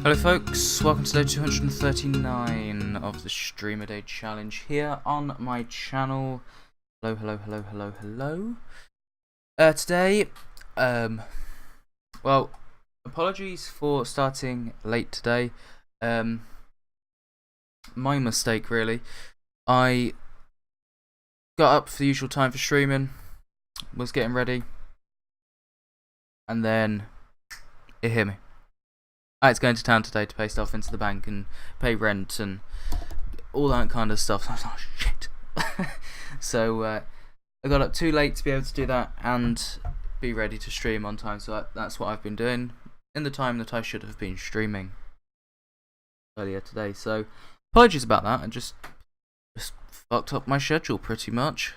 Hello folks, welcome to day 239 of the Streamer Day Challenge here on my channel. Hello. Today, well, apologies for starting late today. My mistake really. I got up for the usual time for streaming, was getting ready, and then it hit me. I had to go into town today to pay stuff into the bank and pay rent and all that kind of stuff. I was like, oh, shit. So I got up too late to be able to do that and be ready to stream on time. So that's what I've been doing in the time that I should have been streaming earlier today. So apologies about that. I just fucked up my schedule pretty much.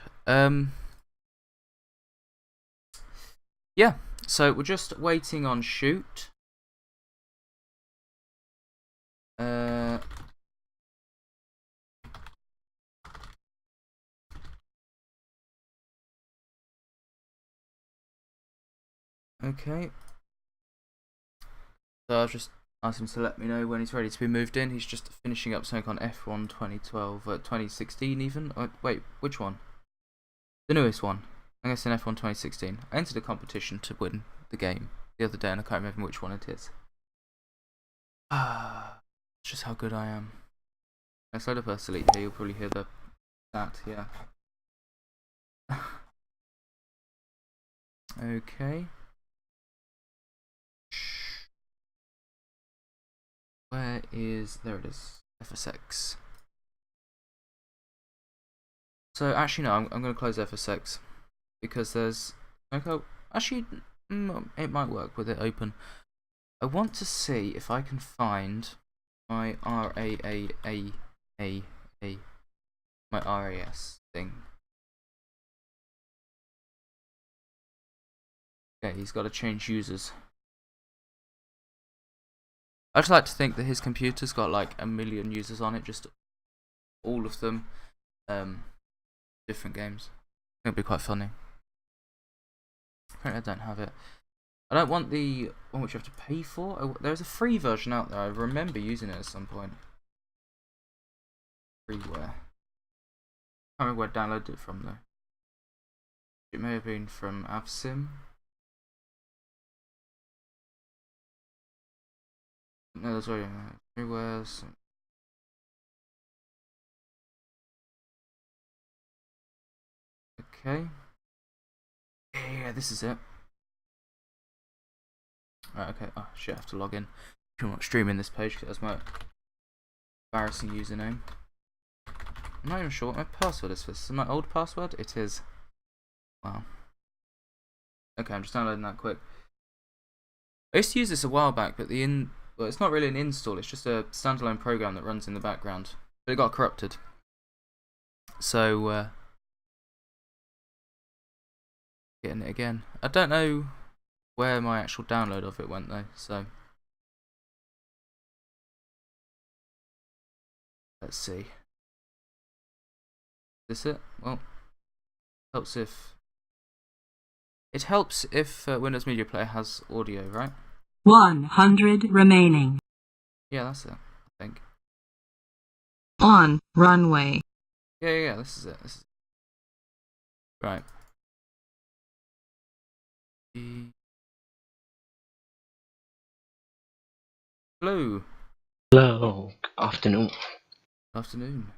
Yeah, so we're just waiting on Shoot. Okay. So I've just asked him to let me know when he's ready to be moved in. He's just finishing up something on F1 2012, 2016 even. Wait, which one? The newest one. I guess in F1 2016. I entered a competition to win the game the other day and I can't remember which one it is. It's just how good I am. Next load of Elite here, you'll probably hear that here. Okay. There it is, FSX. So actually no, I'm going to close FSX because there's, actually it might work with it open. I want to see if I can find my my RAS thing. Okay, he's got to change users. I just like to think that his computer's got like 1 million users on it, just all of them, different games. It'll be quite funny. Apparently I don't have it. I don't want the one which you have to pay for. There's a free version out there. I remember using it at some point. Freeware. I can't remember where I downloaded it from though. It may have been from AvSim. No, there's already freeware. Okay. Yeah, this is it. Right, okay. Oh shit, I have to log in. I'm not streaming this page because that's my embarrassing username. I'm not even sure what my password is for this. Is my old password? It is. Wow. Okay, I'm just downloading that quick. I used to use this a while back, but well, it's not really an install, it's just a standalone program that runs in the background. But it got corrupted. So, getting it again. I don't know where my actual download of it went though, so. Let's see. Is this it? Well, it helps if Windows Media Player has audio, right? 100 remaining. Yeah, that's it, I think. On runway. Yeah, this is it. Right. Hello. Hello, afternoon. Afternoon.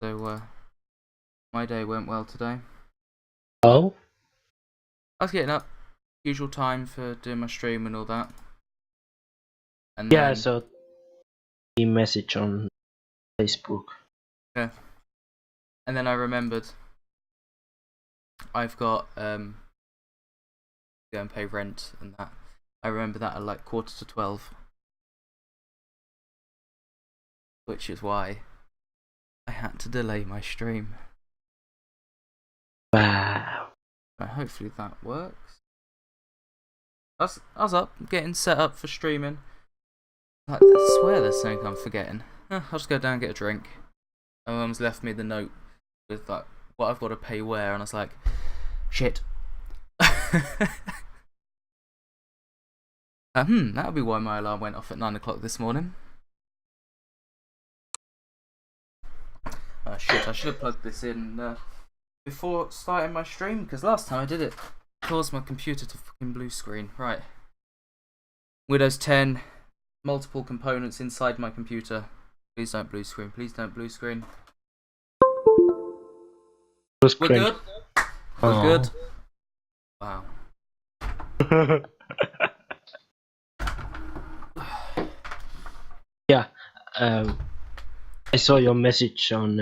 So, my day went well today. Oh? I was getting up, usual time for doing my stream and all that. And Yeah, then, I saw the message on Facebook. yeah. And then I remembered I've got go and pay rent and that. I remember that at like 11:45. Which is why I had to delay my stream. Wow. But hopefully that works. I was up, getting set up for streaming. I swear there's something I'm forgetting. I'll just go down and get a drink. My mum's left me the note with like what I've got to pay where, and I was like, shit. That would be why my alarm went off at 9 o'clock this morning. Shit, I should have plugged this in before starting my stream, because last time I did it, caused my computer to fucking blue screen. Right. Windows 10, multiple components inside my computer. Please don't blue screen, please don't blue screen. We're good? We're good? Wow. Yeah, I saw your message on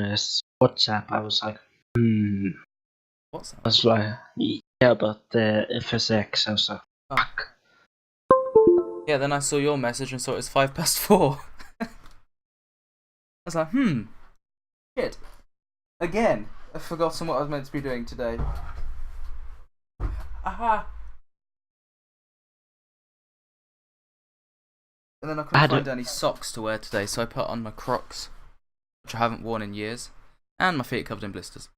WhatsApp. I was like, What's that? I was like, yeah, about the FSX. I was like, fuck. Yeah, then I saw your message and saw it was 4:05. I was like, shit. Again, I've forgotten what I was meant to be doing today. Aha! And then I couldn't find any socks to wear today, so I put on my Crocs, which I haven't worn in years, and my feet are covered in blisters.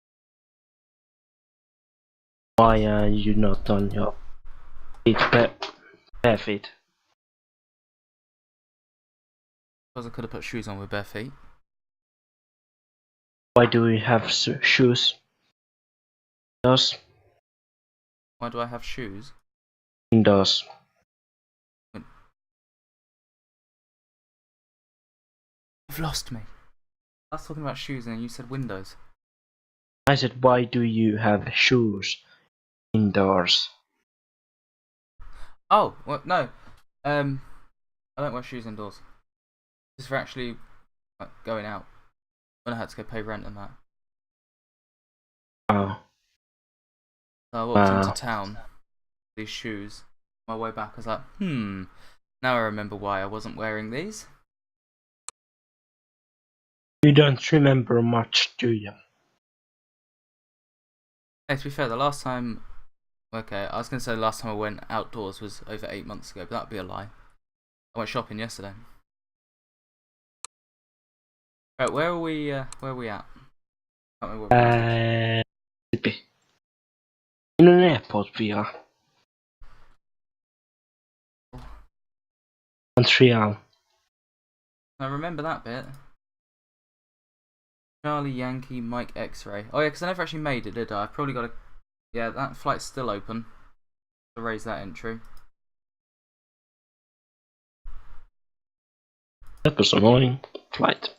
Why are you not on your feet, bare feet? Because I could have put shoes on with bare feet. Why do we have shoes? Indoors? Why do I have shoes? Indoors. You've lost me. I was talking about shoes and you said windows. I said, why do you have shoes indoors? Oh, well, no. I don't wear shoes indoors. This is for actually going out. When I had to go pay rent and that. Oh. So I walked into town with these shoes. On my way back, I was like, now I remember why I wasn't wearing these. You don't remember much, do you? Hey, to be fair, the last time... Okay, I was going to say the last time I went outdoors was over 8 months ago, but that'd be a lie. I went shopping yesterday. Right, where are we at? Can't remember where we are. In an airport we are. Montreal. I remember that bit. Charlie Yankee Mike X-ray. Oh yeah, because I never actually made it, did I? I've probably got to... Yeah, that flight's still open. To raise that entry. That was annoying. Flight.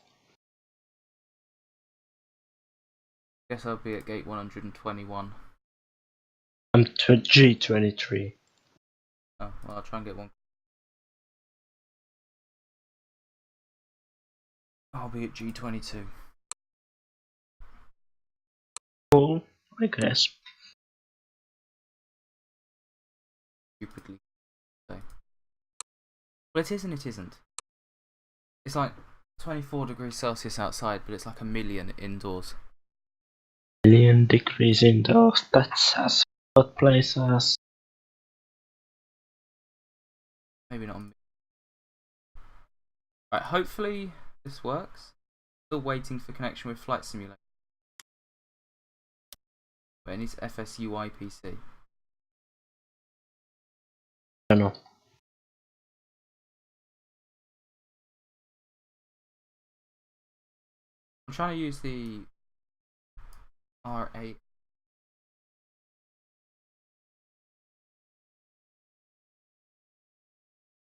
Guess I'll be at gate 121. I'm G23. Oh, well, I'll try and get one. I'll be at G22. Cool, I guess. Stupidly. So. Well, it is and it isn't. It's like 24 degrees Celsius outside, but it's like 1,000,000 indoors. 1,000,000 degrees indoors. That's as hot place as. Maybe not. Right, hopefully this works. Still waiting for connection with Flight Simulator. But it needs FSUI PC. I don't know. I'm trying to use the R8.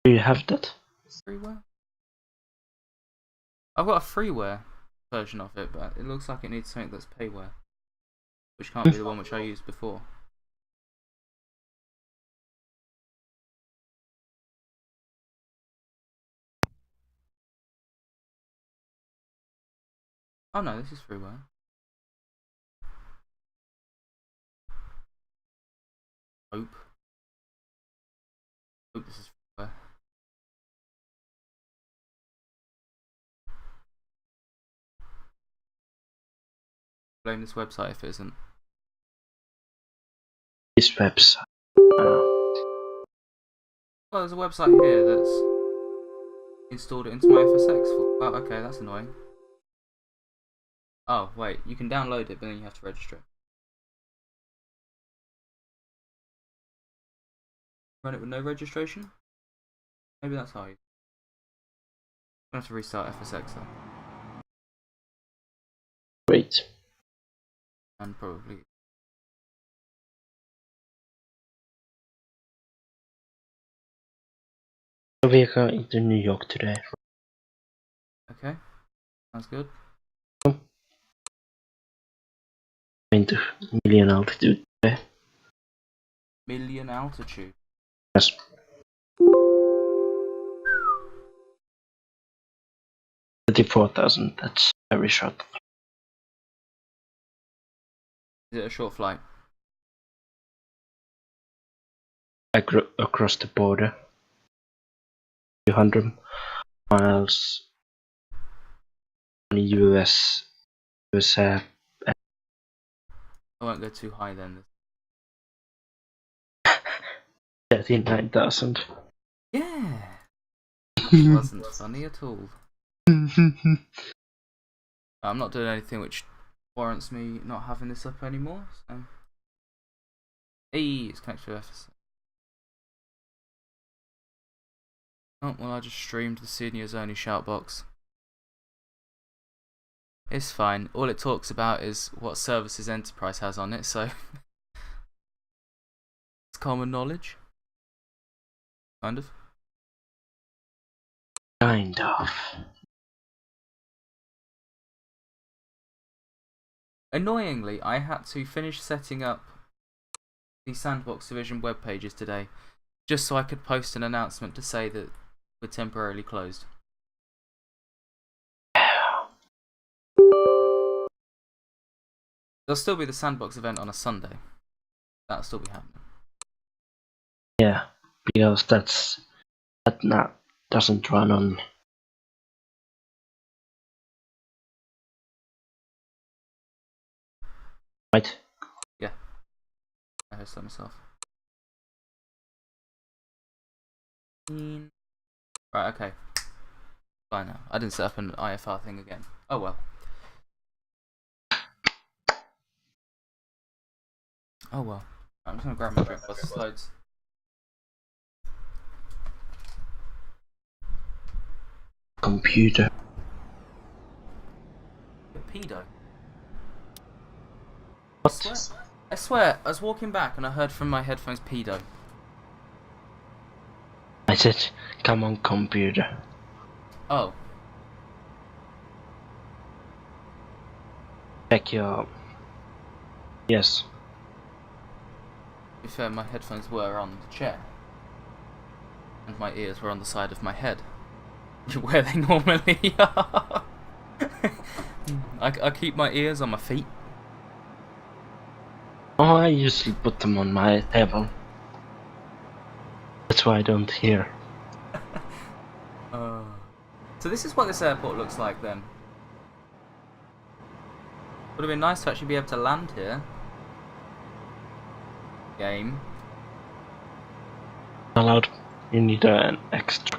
Do you have that? Freeware? I've got a freeware version of it, but it looks like it needs something that's payware. Which can't be the one which I used before. Oh no, this is freeware. Hope this is freeware. Blame this website if it isn't. This website. Well, there's a website here that's installed it into my FSX. Oh, okay, that's annoying. Oh, wait, you can download it, but then you have to register it. Run it with no registration? Maybe that's how you. I'm gonna have to restart FSX though. Great. And probably. We are going to New York today. Okay. Sounds good. Going to million altitude today. Million altitude. Yes. 34,000. That's very short. Is it a short flight? Across the border. 200 miles on USA. I won't go too high then. 39,000. Yeah. That wasn't funny at all. I'm not doing anything which warrants me not having this up anymore. So. Hey, it's connected to FSX. Oh, well, I just streamed the Seniors Only Shoutbox. It's fine. All it talks about is what services Enterprise has on it, so it's common knowledge. Kind of. Kind of. Annoyingly, I had to finish setting up the Sandbox Division web pages today, just so I could post an announcement to say that we're temporarily closed. There'll still be the Sandbox event on a Sunday. That'll still be happening. Yeah, because that doesn't run on. Right? Yeah. I host that myself. Right, okay. Fine now. I didn't set up an IFR thing again. Oh well. Oh well. I'm just gonna grab my drink while this loads. Computer. Pedo. What? I swear, I was walking back and I heard from my headphones pedo. I said, come on, computer. Oh. Check your. Yes. To be fair, my headphones were on the chair. And my ears were on the side of my head. Where they normally are. I keep my ears on my feet. Oh, I usually put them on my table. That's why I don't hear. So this is what this airport looks like then. Would have been nice to actually be able to land here. Game. Allowed. You need an extra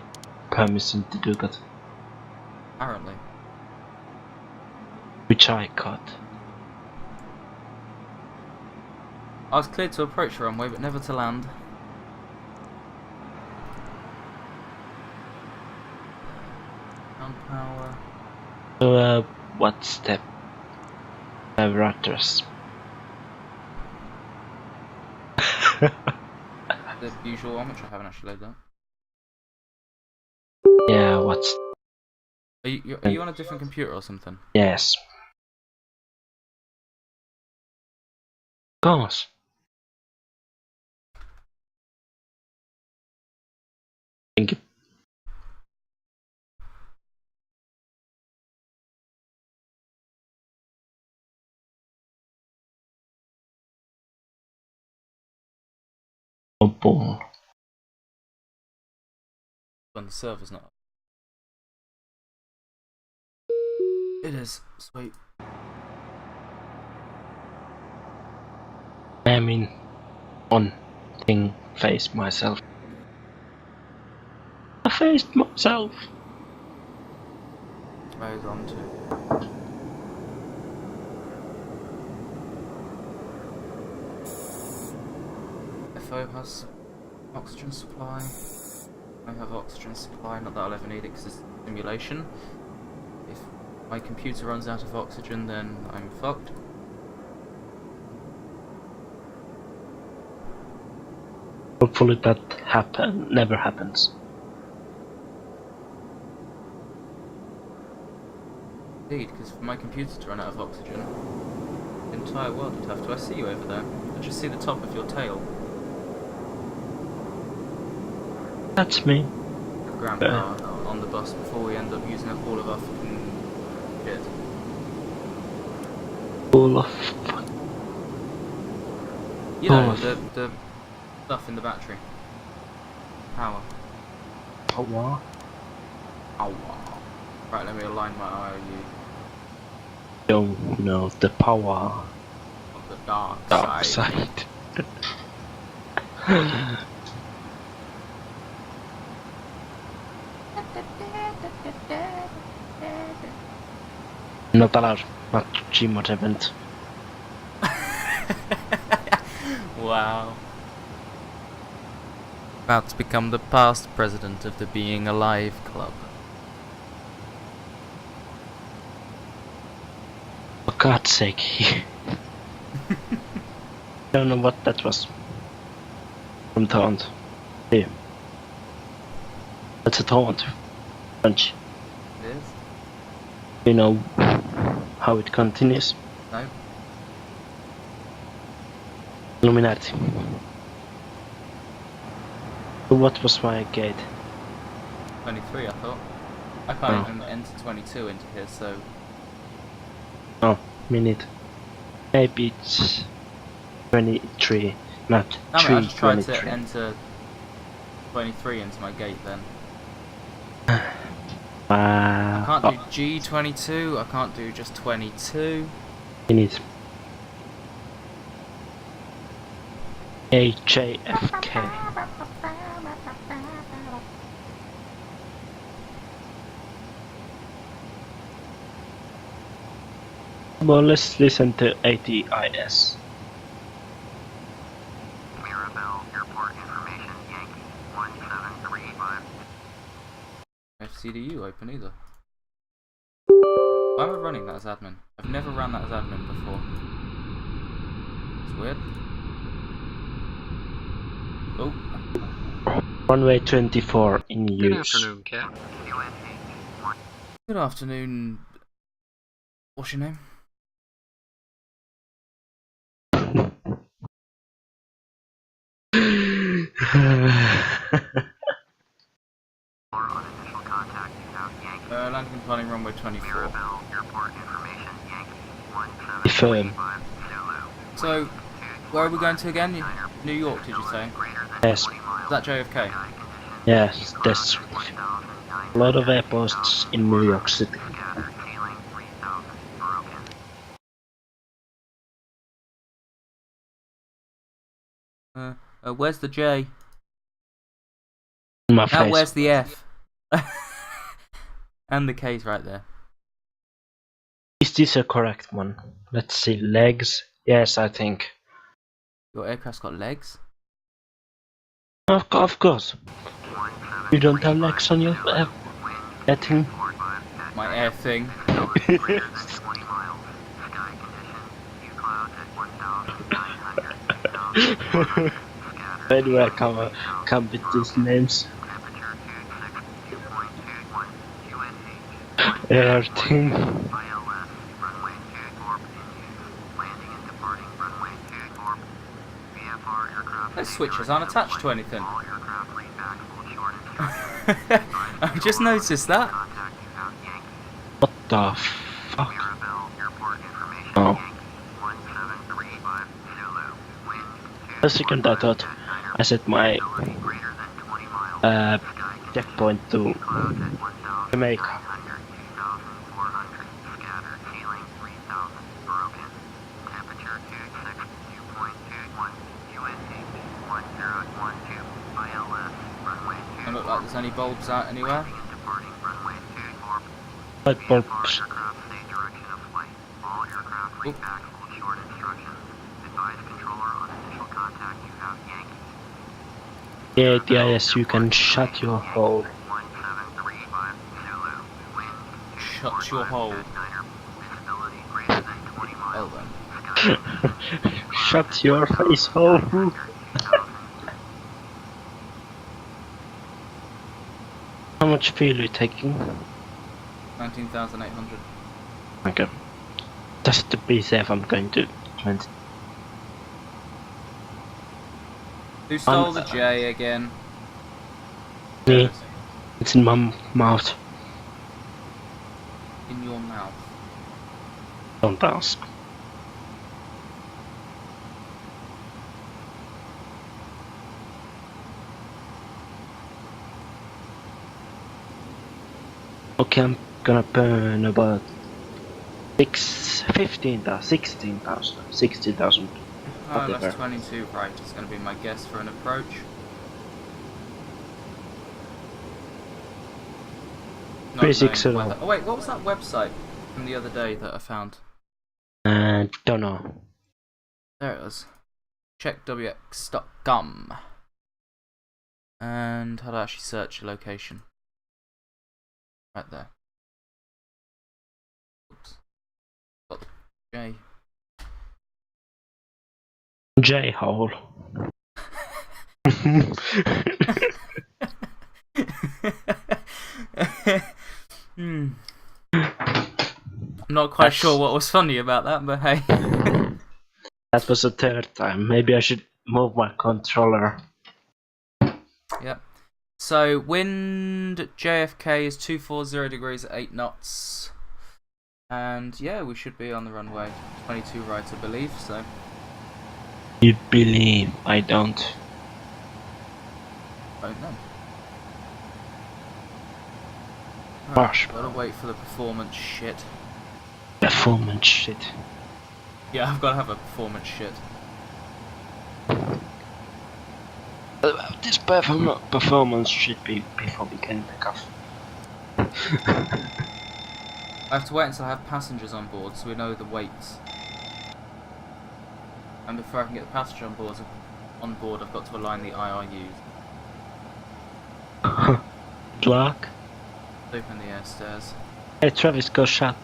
permission to do that. Apparently. Which I got. I was cleared to approach the runway, but never to land. Ground power. So, what's the Raptors? The usual one, which I haven't actually loaded up. Yeah, what's... Are you on a different computer or something? Yes. Gosh. Thank you. Oh, boy. When the server's not up. It is. Sweet. I mean, on thing, face myself. I faced myself. Goes on to. FO has oxygen supply. I have oxygen supply, not that I'll ever need it because it's a simulation. If my computer runs out of oxygen, then I'm fucked. Hopefully that never happens. Indeed, because for my computer to run out of oxygen, the entire world would have to. I see you over there. I just see the top of your tail. That's me. Grandpa on the bus before we end up using up all of our fucking shit. Full of You know, Oh. the stuff in the battery. Power. power. Power. Right, let me align my IOU. Don't know the power. Of the dark Dark side. side. Not allowed. Not Gmod event. Wow. About to become the past president of the Being Alive Club. For God's sake. Don't know what that was. From taunt. Hey. That's a taunt. Punch. It is? You know how it continues. No? Illuminati. So what was my gate? 23, I thought. I can't Oh. even enter 22 into here, so... Oh, minute. Maybe it's 23, not Damn it, I just tried 323. to enter 23 into my gate then. I can't do G22, I can't do just 22. Minute. HJFK. Well, let's listen to ATIS. Mirabel Airport Information Yankee 17385. FCDU open either. Why am I running that as admin? I've never ran that as admin before. It's weird. Oh, Runway 24 in Good use. afternoon, Cap. good afternoon. What's your name? On initial contact, you have Yankee. Landing and planning runway 24. Mirabel Airport Information Yankee Firm. 17385. Zulu. So, where are we going to again? New York, did you say? Yes, Is that JFK? yes, there's a lot of airports in New York City. Scattered ceiling 3000 broken. Where's the J? In my Now face. where's the F? And the K's right there. Is this a correct one? Let's see, legs. Yes, I think. Your aircraft's got legs? Of course. You don't have legs on your that thing. My air thing. Greater than 20 miles. Sky conditions. Few clouds at 1,900. 2,000. Scattered. Where do I come with these names? Temperature 262.21 QNH. Everything. ILS. Runway 24 in use. Landing and departing runway 24. VFR aircraft. Those switches aren't attached to anything. All aircraft laid back full short instructions. I just noticed that. Contact you have Yankee. What the fuck? Mirabel Airport Information Oh. Yankee 1735 Zulu. Wind A second I thought I set my Visibility greater than 20 miles. Sky checkpoint to clouds at 1,900, Jamaica. 2,400. Scattered ceiling 3,000 broken. Temperature 262.21 QNH 1012 ILS runway Don't look like there's any bulbs out anywhere. Landing and departing runway 24. light bulbs. Aircraft state direction of flight. All aircraft laid back full short instructions. Advise controller on initial contact you have Yankee. Yeah, DIS, you can shut your hole. 1735 Zulu. Wind Shut your hole. niner. Visibility greater than 20 Well miles. then. Shut your face hole. How much fuel are you taking? 19,800. Okay. Just to be safe, I'm going to 20. Who stole the J again? Me. It's in my mouth. In your mouth. Don't ask. Okay, I'm gonna burn about 60,000. Oh, Whatever. that's 22, right. It's going to be my guess for an approach. Not 360. knowing whether... Oh wait, what was that website from the other day that I found? Don't know. There it was. Checkwx.com. And how to actually search a location. Right there. Oops. Got the J. J-hole. I'm not quite sure what was funny about that, but hey. That was the third time. Maybe I should move my controller. Yep. So, wind JFK is 240 degrees at 8 knots. And yeah, we should be on the runway. 22 right, I believe, so. You believe I don't. Don't know. Gosh. Gotta wait for the performance shit. Performance shit. Yeah, I've gotta have a performance shit. This performance should be before we can take off. I have to wait until I have passengers on board so we know the weights. And before I can get the passenger on board, I've got to align the IRUs. Good luck. Open the air stairs. Hey Travis, go shut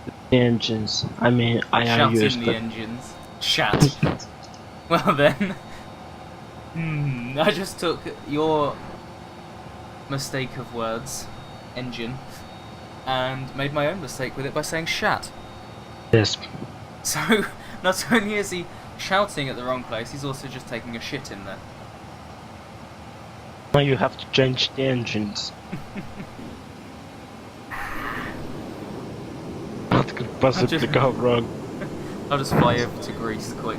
the engines. I mean, I Shout am in used the to. engines. Shat. Well then. I just took your mistake of words, engine, and made my own mistake with it by saying shat. Yes. So, not only is he shouting at the wrong place, he's also just taking a shit in there. Now you have to change the engines. What could possibly go wrong? I'll just fly over to Greece quick.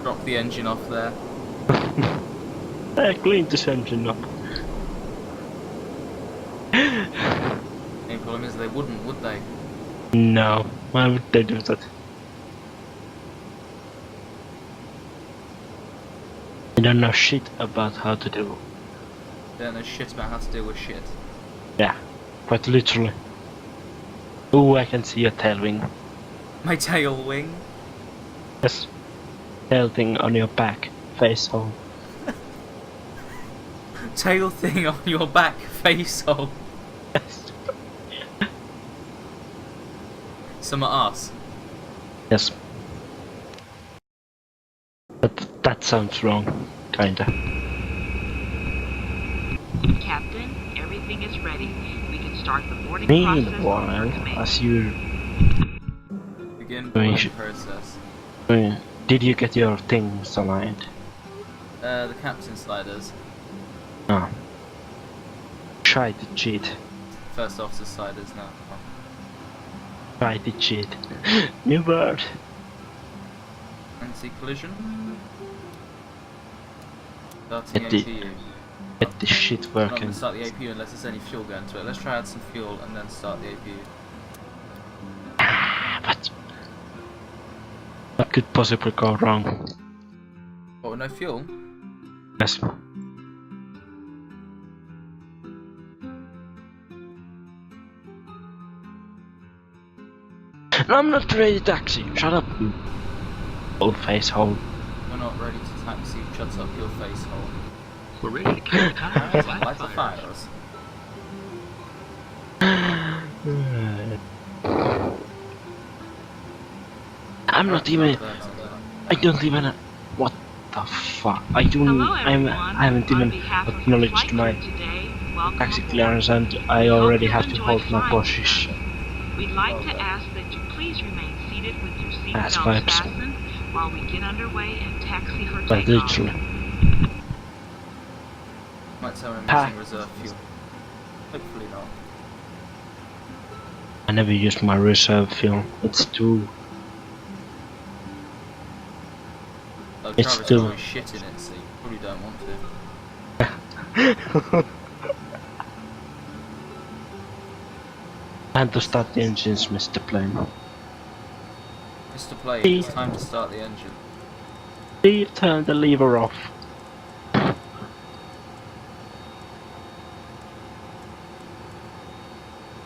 Drop the engine off there. Hey, clean this engine up. The problem is they wouldn't, would they? No, why would they do that? They don't know shit about how to do. They don't know shit about how to deal with shit. Yeah, quite literally. Ooh, I can see your tail wing. My tail wing? Yes. Tail thing on your back, face hole. Tail thing on your back, face hole. Yes. Some ass. Yes. But that sounds wrong, kinda. Captain, everything is ready. We can start the boarding process. Meanwhile, as you... Begin Oh, you boarding should- process. Did you get your things aligned? The captain sliders. No. Try to cheat. First officer sliders now. Try to cheat. New word. Anti-collision. Starting Get the- APU. Get this shit I'm not going working. to start the APU unless there's any fuel going to it. Let's try add some fuel and then start the APU. What could possibly go wrong? What, with no fuel? Yes. No, I'm not ready to taxi. Shut up, you old face hole. We're not ready to taxi. Shut up your face hole. We're ready to kick the tires. Light the fires. I'm not even. I don't even. What the fuck? I don't. Hello, everyone. I haven't On even behalf of the acknowledged flight my crew today, welcome taxi aboard. clearance, and I We hope already you've have to enjoyed hold my flying position. today. We'd like to ask that you please remain seated with your That's seatbelts vibes. fastened while we get underway and taxi for But takeoff. literally. Might tell I'm Ah. using reserve fuel. Hopefully not. I never use my reserve fuel. It's too. Oh, It's Travis still- probably shit in it, so you probably don't want to. Time to start the engines, Mr. Plane. Mr. Plane, it's time to start the engine. Please turn the lever off.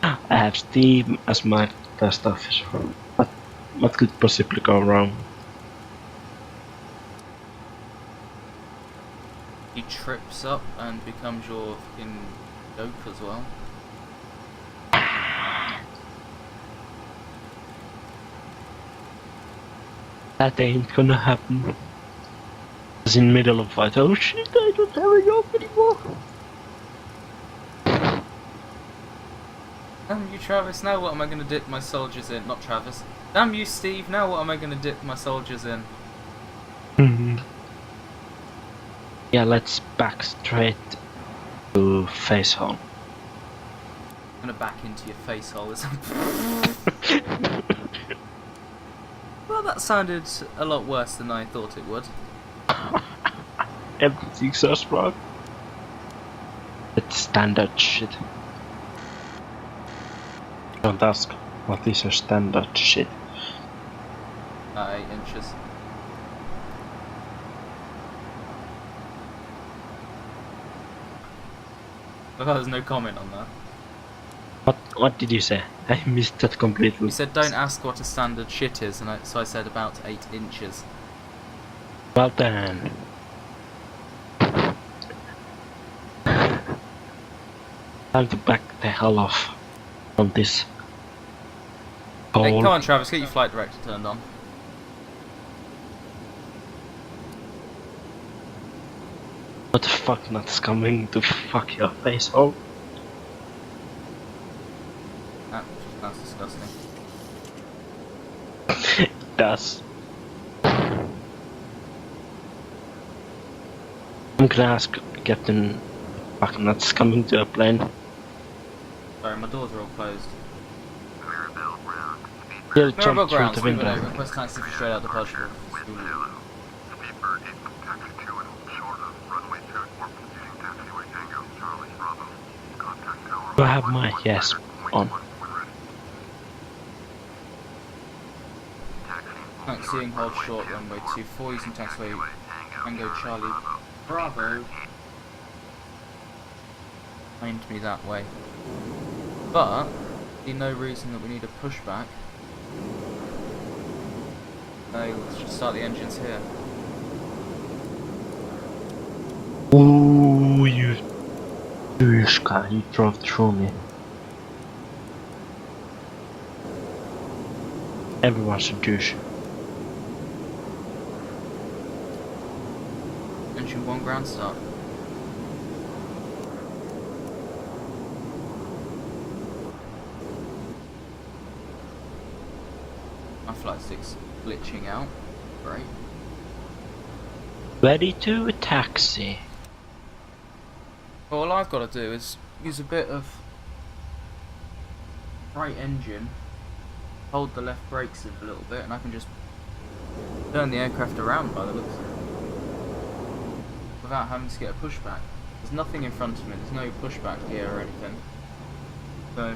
I have Steam as my test officer. What could possibly go wrong? He trips up and becomes your fucking dope as well. That ain't gonna happen. It's in middle of fight. Oh shit, I don't have a job anymore. Damn you, Travis, now what am I gonna dip my soldiers in? Not Travis. Damn you, Steve, now what am I gonna dip my soldiers in? Yeah, let's back straight to face home. I'm gonna back into your face hole. Well, that sounded a lot worse than I thought it would. Everything's so strong. It's standard shit. Don't ask what is a standard shit. 8 inches. Well, there's no comment on that. What did you say? I missed that completely. You said don't ask what a standard shit is, and so I said about 8 inches. Well then. Time to back the hell off from this Hey, hole. come on, Travis, get your flight director turned on. What the fuck nuts coming to fuck your face hole? That's disgusting. It does. I'm gonna ask Captain fuck nuts coming to a plane. Sorry, my doors are all closed. Mirabelle ground. Speed He'll Mirabelle jump through ground, the Stephen window. A. Request taxi for straight out departure. Zulu. Speedbird 8 from taxi 2 and hold short of runway 24 using taxiway Tango, Charlie, Bravo. Contact tower. Do I have my yes on? When ready. Taxi. Taxiing hold short runway 24 using taxiway Tango Charlie Bravo. Aimed me that way. But, see no reason that we need a pushback. No, let's just start the engines here. Ooh, you douche guy, you drove through me. Everyone's a douche. Engine 1 ground start. My flight stick's glitching out. Great. Ready to a taxi. Well, all I've got to do is use a bit of right engine, hold the left brakes in a little bit, and I can just turn the aircraft around by the looks of it, without having to get a pushback. There's nothing in front of me, there's no pushback here or anything. So,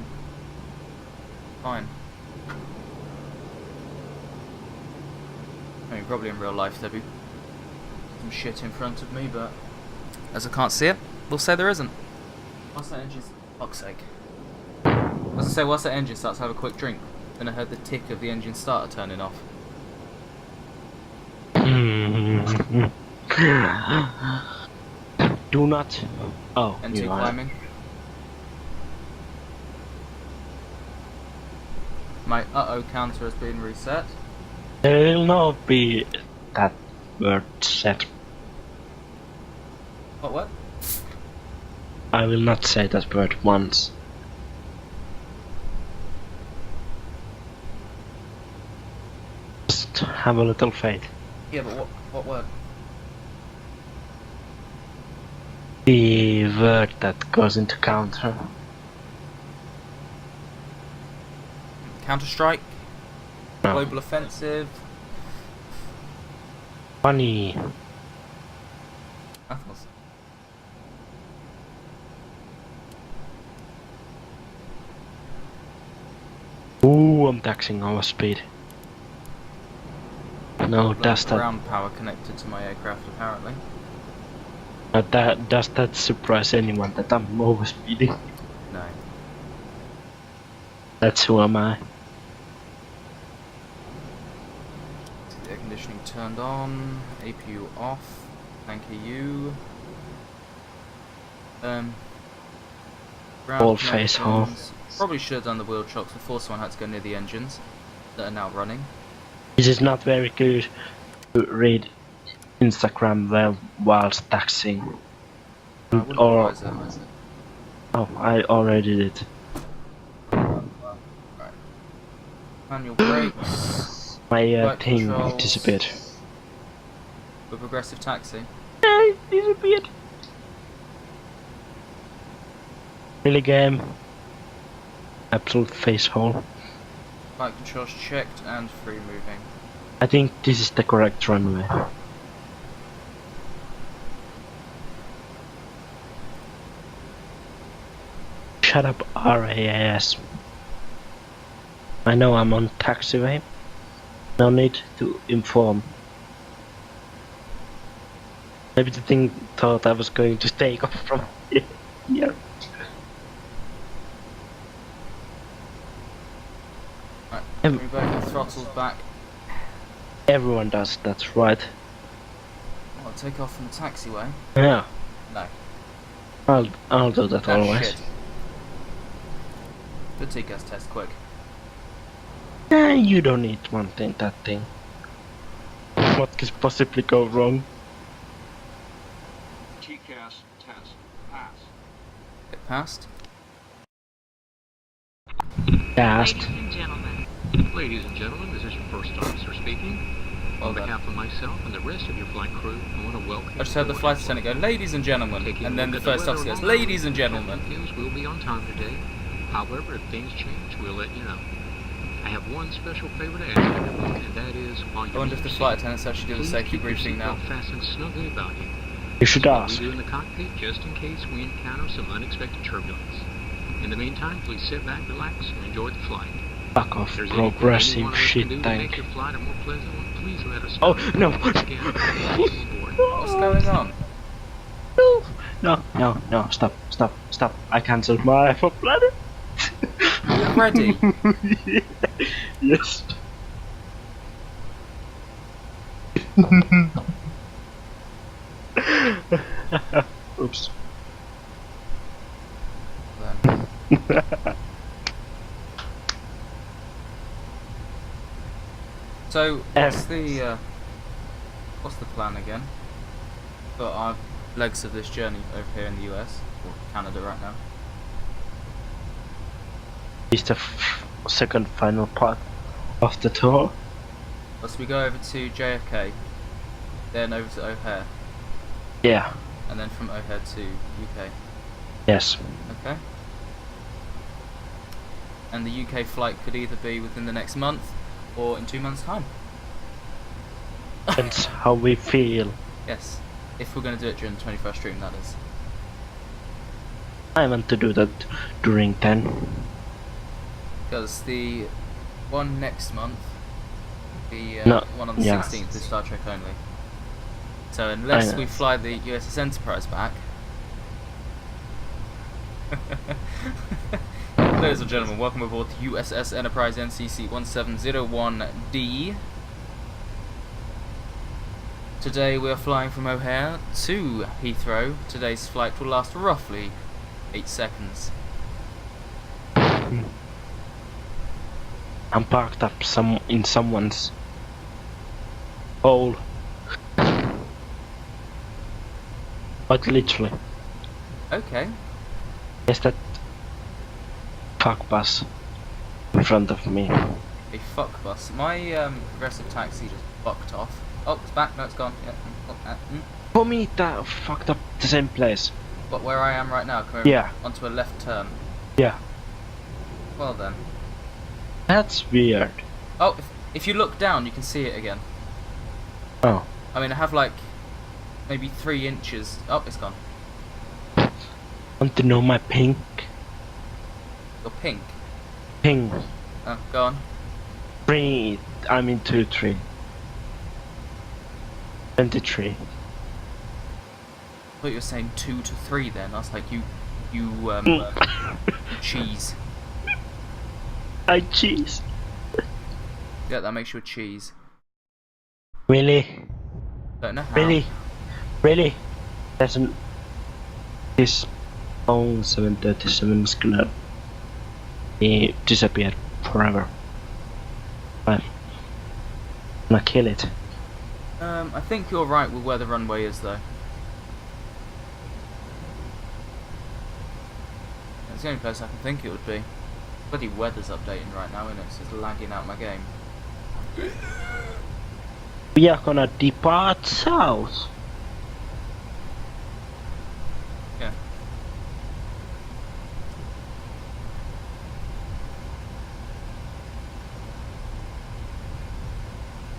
fine. I mean, probably in real life there'd be some shit in front of me, but as I can't see it, we'll say there isn't. What's that engine? Fuck's sake. As I say, whilst that engine starts, have a quick drink. Then I heard the tick of the engine starter turning off. Do not. Oh, N2 you are. climbing. My uh-oh counter has been reset. There will not be that word said. What? I will not say that word once. Just have a little faith. Yeah, but what word? The word that goes into counter. Counter-Strike? No. Global Offensive? Funny. Nothing else. Ooh, I'm taxing our speed. No, does that Ground power connected to my aircraft apparently. does that surprise anyone that I'm overspeeding? No. That's who am I. The air conditioning turned on. APU off. Thank you. Ground All face off. connections. Probably should have done the wheel chocks before someone had to go near the engines that are now running. This is not very good to read Instagram whilst taxing. I wouldn't Or advise it. oh, I already did. Right. Manual brakes. My Flight thing controls. disappeared. With progressive taxi. It disappeared. Really game. Absolute face hole. Flight controls checked and free moving. I think this is the correct runway. Shut up, RAS. I know I'm on taxiway. No need to inform. Maybe the thing thought I was going to take off from here. Right, Em- bring back the throttles back. Everyone does, that's right. I'll take off from the taxiway. Yeah, No. I'll do that That's always. shit. The TCAS test quick. You don't need that thing. What could possibly go wrong? TCAS test pass. It passed. Fast. Ladies and gentlemen, Ladies and gentlemen, this is your first officer speaking. Well On done. behalf of myself and the rest of your flight crew, I want to welcome you. I just heard the flight attendant go, ladies and gentlemen, Taking and a then the look at first weather officer goes, along ladies and the gentlemen. News will be on time today. However, if things change, we'll let you know. I have one special favor to ask everyone, and that is while I you're wonder if the flight attendants actually do the please safety keep your briefing now. seatbelt fastened snugly about you. You should What ask. we do in the cockpit just in case we encounter some unexpected turbulence. In the meantime, please sit back, relax, and enjoy the flight. Fuck off, If there's anything any progressive one of us can do shit to make tank. your flight a more pleasant one, please let us Oh, know. no. Again, welcome aboard. What's going on? No, stop. I cancelled my iPhone planet. Ready? Yes. Oops. Then. So, what's the plan again for our legs of this journey over here in the US or Canada right now? It's the second final part of the tour. Let's we go over to JFK, then over to O'Hare, Yeah. and then from O'Hare to UK. Yes. Okay. And the UK flight could either be within the next month or in 2 months' time. That's how we feel. Yes, if we're going to do it during the 21st stream, that is. I want to do that during 10. Because the one next month, the No, one on the yeah. 16th is Star Trek only. So unless know. we fly the USS Enterprise back... Ladies and gentlemen, welcome aboard the USS Enterprise NCC 1701D. Today we are flying from O'Hare to Heathrow. Today's flight will last roughly 8 seconds. I'm parked up in someone's hole. But literally. Okay. Yes, that fuck bus in front of me. A fuck bus. My progressive taxi just fucked off. Oh, it's back. No, it's gone. Yeah. For me, that fucked up the same place. But where I am right now, coming Yeah. onto a left turn. Yeah. Well then. That's weird. Oh, if you look down, you can see it again. Oh. I mean, I have like maybe 3 inches. Oh, it's gone. Want to know my pink? You're pink. Ping. Oh, go on. 3. I'm in 2-3. 23. I thought you were saying 2 to 3 then. I was like, you cheese. I cheese. Yeah, that makes you a cheese. Really? Don't know how. Really? Really? Doesn't this phone 737 is gonna be disappeared forever? I'm gonna kill it. I think you're right with where the runway is though. That's the only place I can think it would be. Bloody weather's updating right now, isn't it? It's just lagging out my game. We are gonna depart south. Yeah.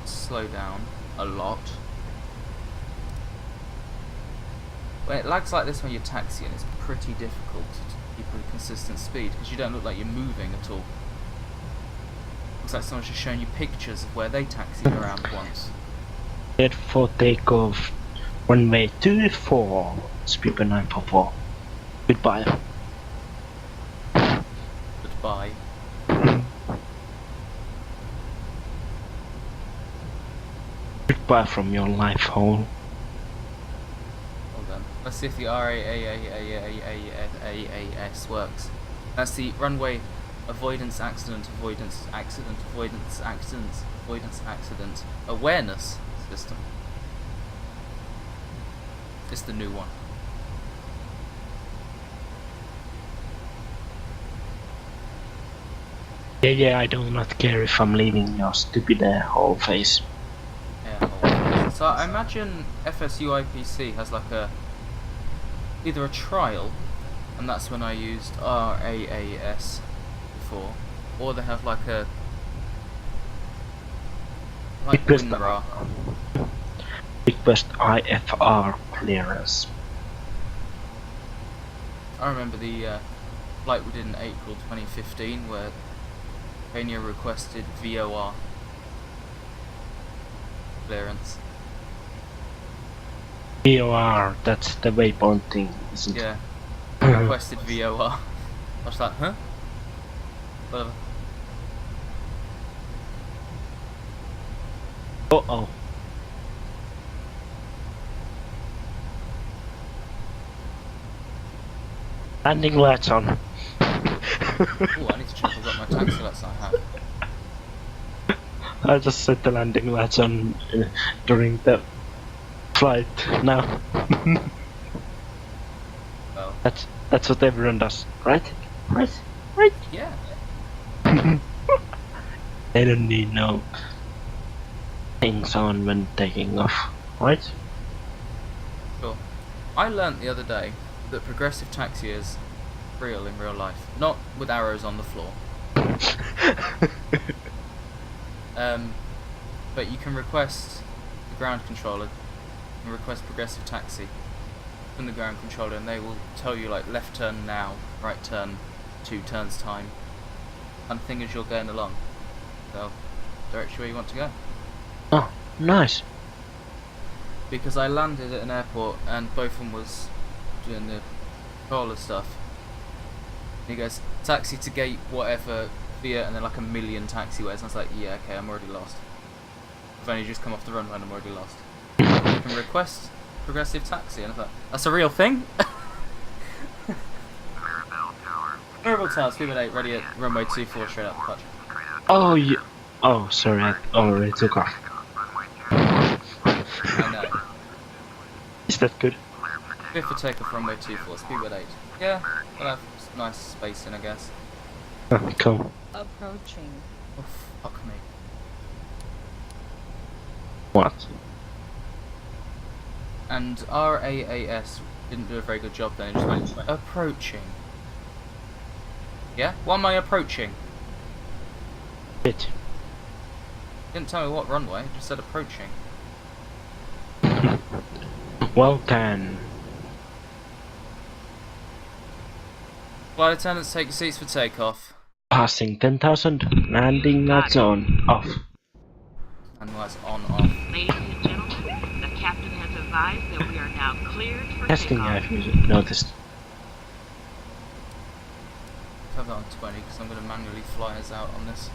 Slow down a lot. When it lags like this when you're taxiing, it's pretty difficult to keep a consistent speed because you don't look like you're moving at all. Looks like someone's just showing you pictures of where they taxied around once. Head for takeoff. Runway 24. Speaker 944. Goodbye. Goodbye. Goodbye from your life hole. Hold on. Let's see if the RAAAAAAAS works. That's the runway avoidance accident awareness system. It's the new one. Yeah, I do not care if I'm leaving your stupid whole face. Yeah. So I imagine FSU IPC has like either a trial, and that's when I used RAAS before, or they have like a Request WinRAR. Request IFR clearance. I remember the flight we did in April 2015 where Kenya requested VOR clearance. VOR, that's the waypointing, isn't Yeah, requested VOR. I was like, huh? Whatever. Uh-oh. Landing lights on. Ooh, I need to check I've got my taxi lights I have. I just set the landing lights on during the flight now. Well, That's what everyone does, right? Right? yeah. They don't need no things on when taking off, right? Sure. I learnt the other day that progressive taxi is real in real life, not with arrows on the floor. But you can request the ground controller and request progressive taxi from the ground controller, and they will tell you like left turn now, right turn 2 turns time, and thing as you're going along. They'll direct you where you want to go. Oh, nice. Because I landed at an airport and both of them was doing the controller stuff. And he goes, taxi to gate whatever via, and then like a million taxiways. And I was like, yeah, okay, I'm already lost. I've only just come off the runway and I'm already lost. can request progressive taxi. And I thought, that's a real thing? Mirabelle Tower. Mirabelle Tower, speedbird 8, ready at runway 24, straight up, touch. Oh, yeah. Oh, sorry, I already took off. I know. Is that good? Clear for takeoff, runway 24, speedbird 8. Yeah, we'll have nice spacing, I guess. Oh, cool. Approaching. Oh, fuck me. What? And RAAS didn't do a very good job then, it just went approaching. Yeah? What am I approaching? Bit. Didn't tell me what runway, it just said approaching. Well done. Flight attendants, take your seats for takeoff. Passing 10,000, landing at zone, off. And lights on, off. Ladies and gentlemen, the captain has advised that we are now cleared for Testing, takeoff. I've noticed. Have that on 20 because I'm going to manually fly us out on this.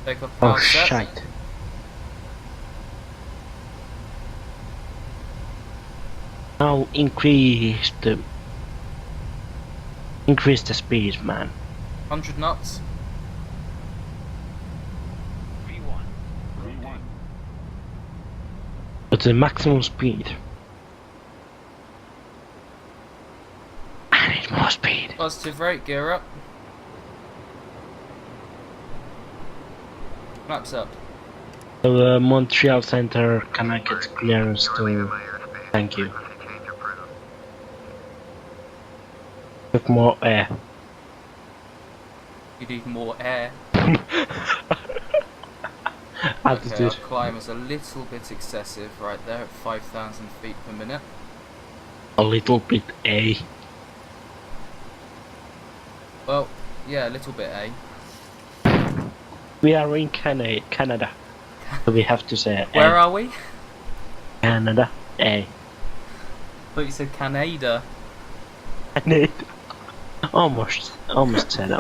Takeoff Oh, power set. shite. Now increase the speed, man. 100 knots. But the maximum speed. I need more speed. Positive rate, gear up. Flaps up. So the Montreal Center, can I get clearance to... Thank you. With more air. You need more air. Okay, our Altitude. climb is a little bit excessive right there at 5,000 feet per minute. A little bit A. Well, yeah, a little bit A. We are in Canada. So we have to say A. Where are we? Canada. A. I thought you said Canada. Canada. Almost said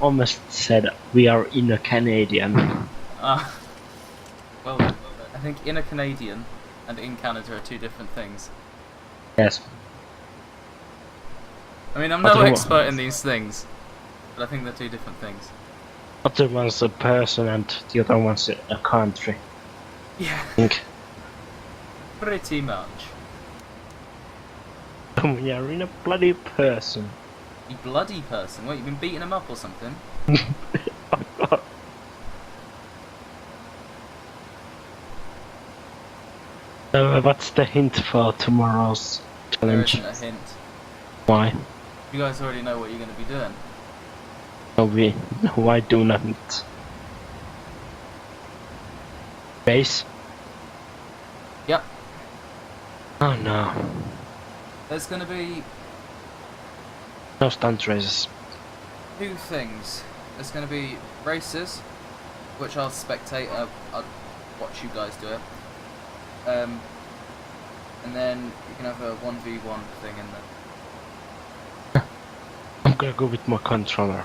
almost said we are in a Canadian. Well, I think in a Canadian and in Canada are two different things. Yes. I mean, I'm But no who- expert in these things, but I think they're two different things. Other one's a person and the other one's a country. Yeah, I think. pretty much. We are in a bloody person. You bloody person. What, you've been beating him up or something? So what's the hint for tomorrow's There challenge? isn't a hint. Why? You guys already know what you're going to be doing. Why do not? Base? Yep. Oh no. There's going to be No stunt races. two things. There's going to be races, which I'll spectate. I'll watch you guys do it. And then you can have a 1v1 thing in there. I'm gonna go with my controller.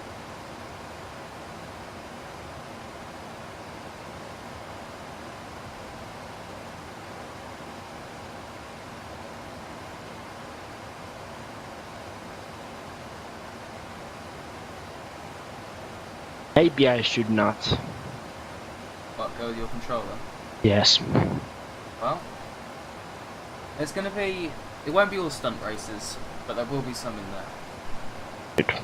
Maybe I should not. What, go with your controller? Yes. Well, it's going to be... It won't be all stunt races, but there will be some in there. Good.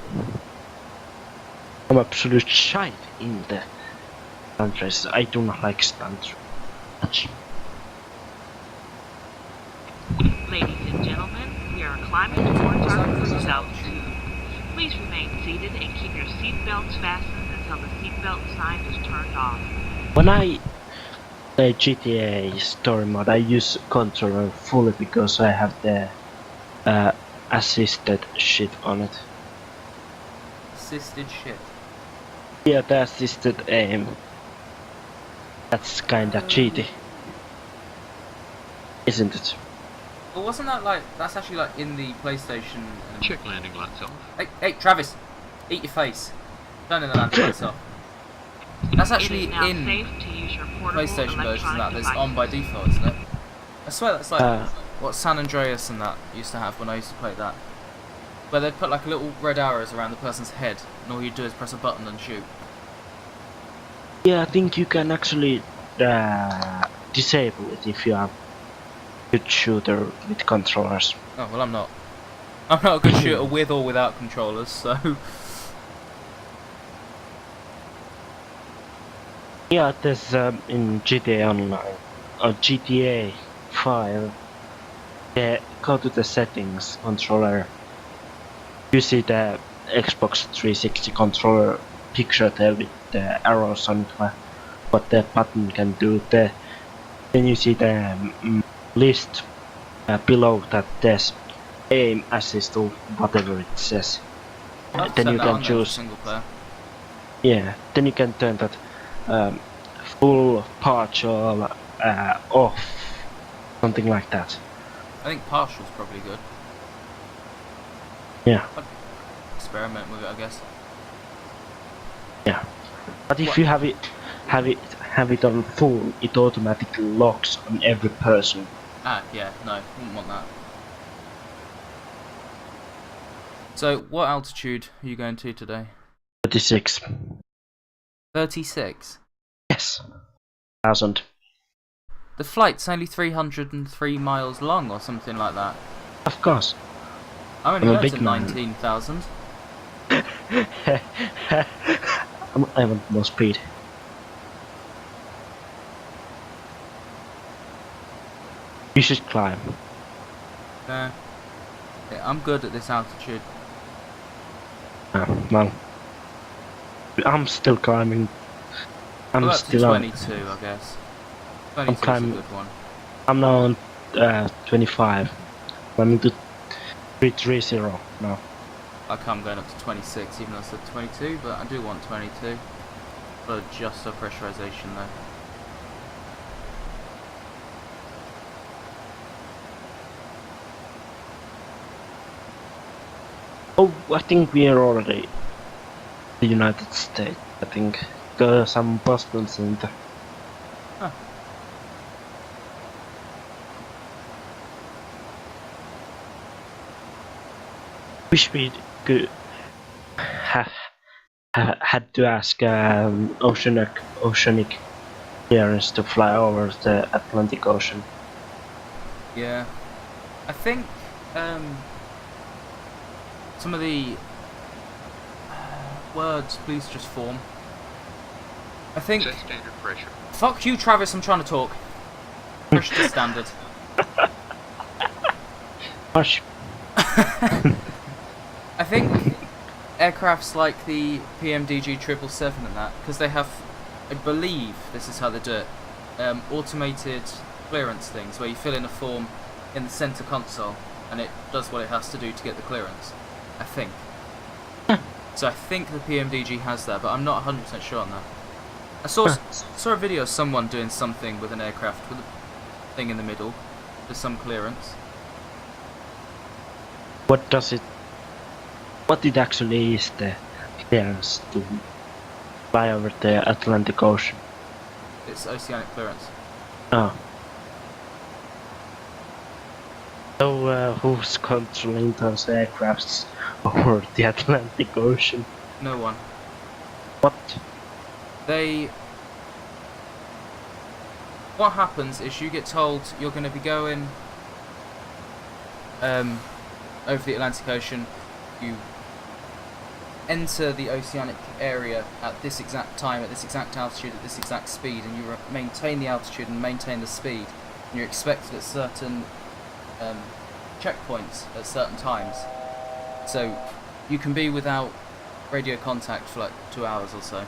I'm absolute shite in the stunt races. I do not like stunt much. Ladies and gentlemen, we are climbing towards our cruise altitude. Please remain seated and keep your seatbelts fastened until the seatbelt sign is turned off. When I play GTA story mode, I use controller fully because I have the assisted shit on it. Assisted shit. Yeah, the assisted aim. That's kinda cheaty. Isn't it? Well, wasn't that like... That's actually like in the PlayStation... Check landing lights off. Hey, Travis! Eat your face. Turning the landing lights off. That's It actually is now in safe to use your portable PlayStation versions and that. electronic That's on by devices. default, isn't it? I swear that's like Uh, what San Andreas and that used to have when I used to play that. Where they'd put like little red arrows around the person's head, and all you do is press a button and shoot. yeah, I think you can actually disable it if you are a good shooter with controllers. Oh well, I'm not. I'm not a good shooter with or without controllers, so. Yeah, there's in GTA Online or GTA 5. Go to the settings controller. You see the Xbox 360 controller picture there with the arrows on what the button can do. Then you see the list below that there's aim assist or whatever it says. I'll Then turn you that can on there for choose. single player. Yeah, then you can turn that full, partial, off, something like that. I think partial's probably good. Yeah, Experiment with it, I guess. yeah. But if What? you have it on full, it automatically locks on every person. Ah, yeah, no, wouldn't want that. So, what altitude are you going to today? 36. 36. Yes. 1,000. The flight's only 303 miles long or something like that. Of course. I'm only I'm a going big to man. 19,000. I want more speed. You should climb. Yeah, I'm good at this altitude. Well, I'm still climbing. I'm Well, up still to on. 22, I guess. 22 is a climbing- good one. I'm now on 25. I'm to 330 now. I'm going up to 26, even though I said 22, but I do want 22. But just a pressurization though. Oh, I think we are already the United States. I think some Boston Center. Huh. Wish we could had to ask oceanic clearance to fly over the Atlantic Ocean. Yeah. I think some of the words please just form. I think. Set standard pressure. Fuck you, Travis, I'm trying to talk. Push to standard. Hush. I think aircrafts like the PMDG 777 and that, because they have, I believe this is how they do it, automated clearance things where you fill in a form in the center console and it does what it has to do to get the clearance. I think. So I think the PMDG has that, but I'm not 100% sure on that. I saw a video of someone doing something with an aircraft with a thing in the middle for some clearance. What does it? What it actually is the clearance to fly over the Atlantic Ocean? It's oceanic clearance. Oh. So who's controlling those aircrafts over the Atlantic Ocean? No one. What? What happens is you get told you're going to be going over the Atlantic Ocean. You enter the oceanic area at this exact time, at this exact altitude, at this exact speed, and you maintain the altitude and maintain the speed. And you're expected at certain checkpoints at certain times. So you can be without radio contact for like 2 hours or so.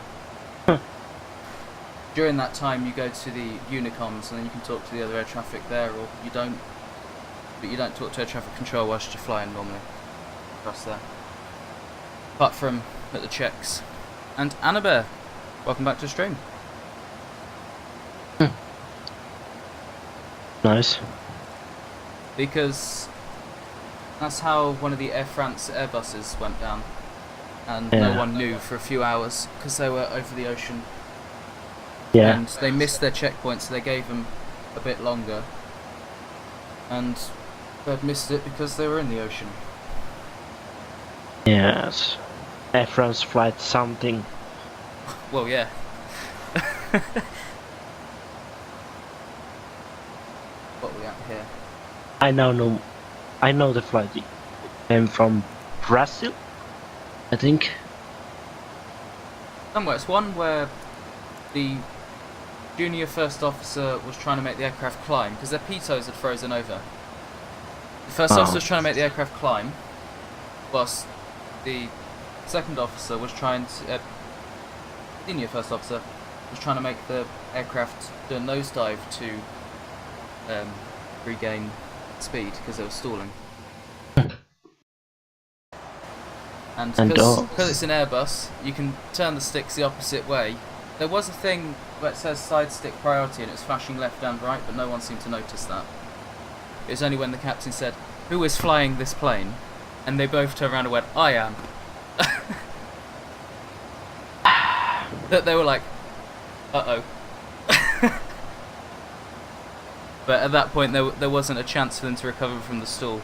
During that time you go to the Unicoms and then you can talk to the other air traffic there, or you don't. But you don't talk to air traffic control whilst you're flying normally across there. Apart from at the checks. And Annabelle, welcome back to the stream. Nice. Because that's how one of the Air France Airbuses went down. And Yeah. no one knew for a few hours because they were over the ocean Yeah. And they missed their checkpoint, so they gave them a bit longer. And they'd missed it because they were in the ocean. Yes. Air France flight something. Well, yeah. What are we at here? I know the flight came from Brazil, I think. Somewhere. It's one where the junior first officer was trying to make the aircraft climb because their pitos had frozen over. The first officer was trying to make the aircraft climb, whilst the second officer was trying to. Senior first officer was trying to make the aircraft do a nosedive to regain speed because they were stalling. And because it's an Airbus, you can turn the sticks the opposite way. There was a thing where it says side stick priority and it's flashing left and right, but no one seemed to notice that. It was only when the captain said, "Who is flying this plane?" And they both turned around and went, "I am." That they were like, "Uh-oh." But at that point there wasn't a chance for them to recover from the stall.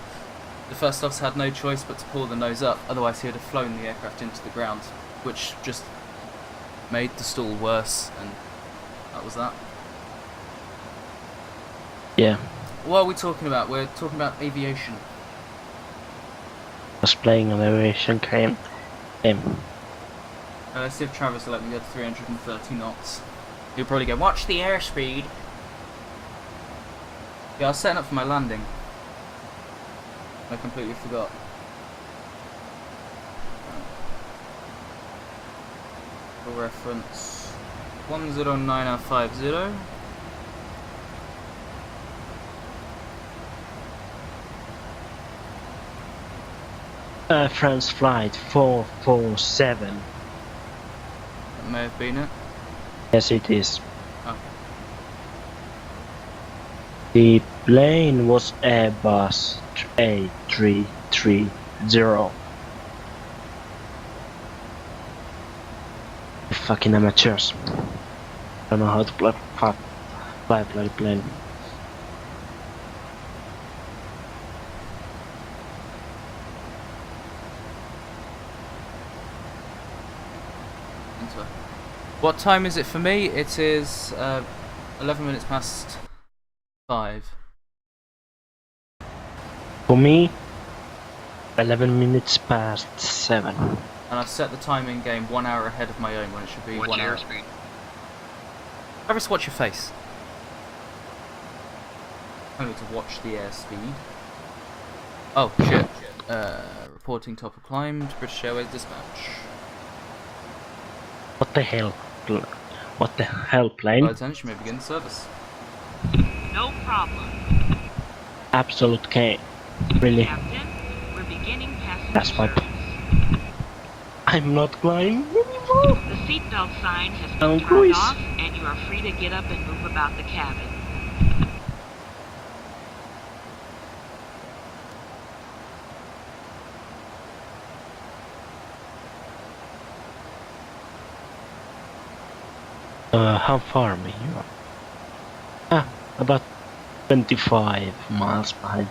The first officer had no choice but to pull the nose up, otherwise he would have flown the aircraft into the ground, which just made the stall worse, and that was that. Yeah. What are we talking about? We're talking about aviation. I was playing an aviation game. Let's see if Travis will let me go to 330 knots. He'll probably go, "Watch the airspeed." Yeah, I was setting up for my landing. I completely forgot. For reference, 109050. France flight 447. That may have been it. Yes, it is. Oh. The plane was Airbus A330. Fucking amateurs. Don't know how to fly bloody plane. What time is it for me? It is 11 minutes past 5. For me, 11 minutes past 7. And I've set the time in game 1 hour ahead of my own when it should be What's 1 your hour. airspeed? Travis, watch your face. I need to watch the airspeed. Oh, shit. Reporting top of climbed, British Airways dispatch. What the hell? What the hell, plane? Flight attendant, you may begin service. No problem. Absolute K. Really? Captain, we're beginning passenger That's my service. I'm not flying anymore. The seatbelt sign has been On turned cruise. off, and you are free to get up and move about the cabin. How far are you? About 25 miles behind.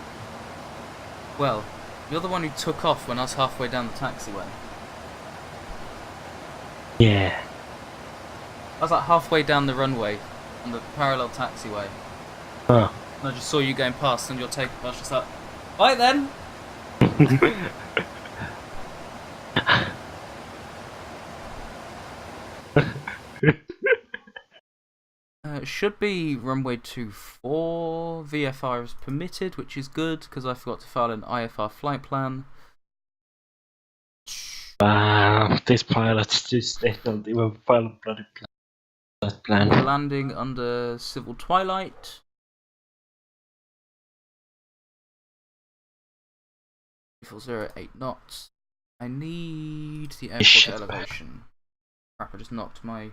Well, you're the one who took off when I was halfway down the taxiway. Yeah. I was like halfway down the runway on the parallel taxiway. Huh. And I just saw you going past and your takeoff. I was just like, right then! It should be runway 24. VFR is permitted, which is good because I forgot to file an IFR flight plan. Wow, these pilots just they don't even file a bloody plan. We're landing under Civil Twilight. Full 08 knots. I need the airport Shit, elevation. Crap, I just knocked my...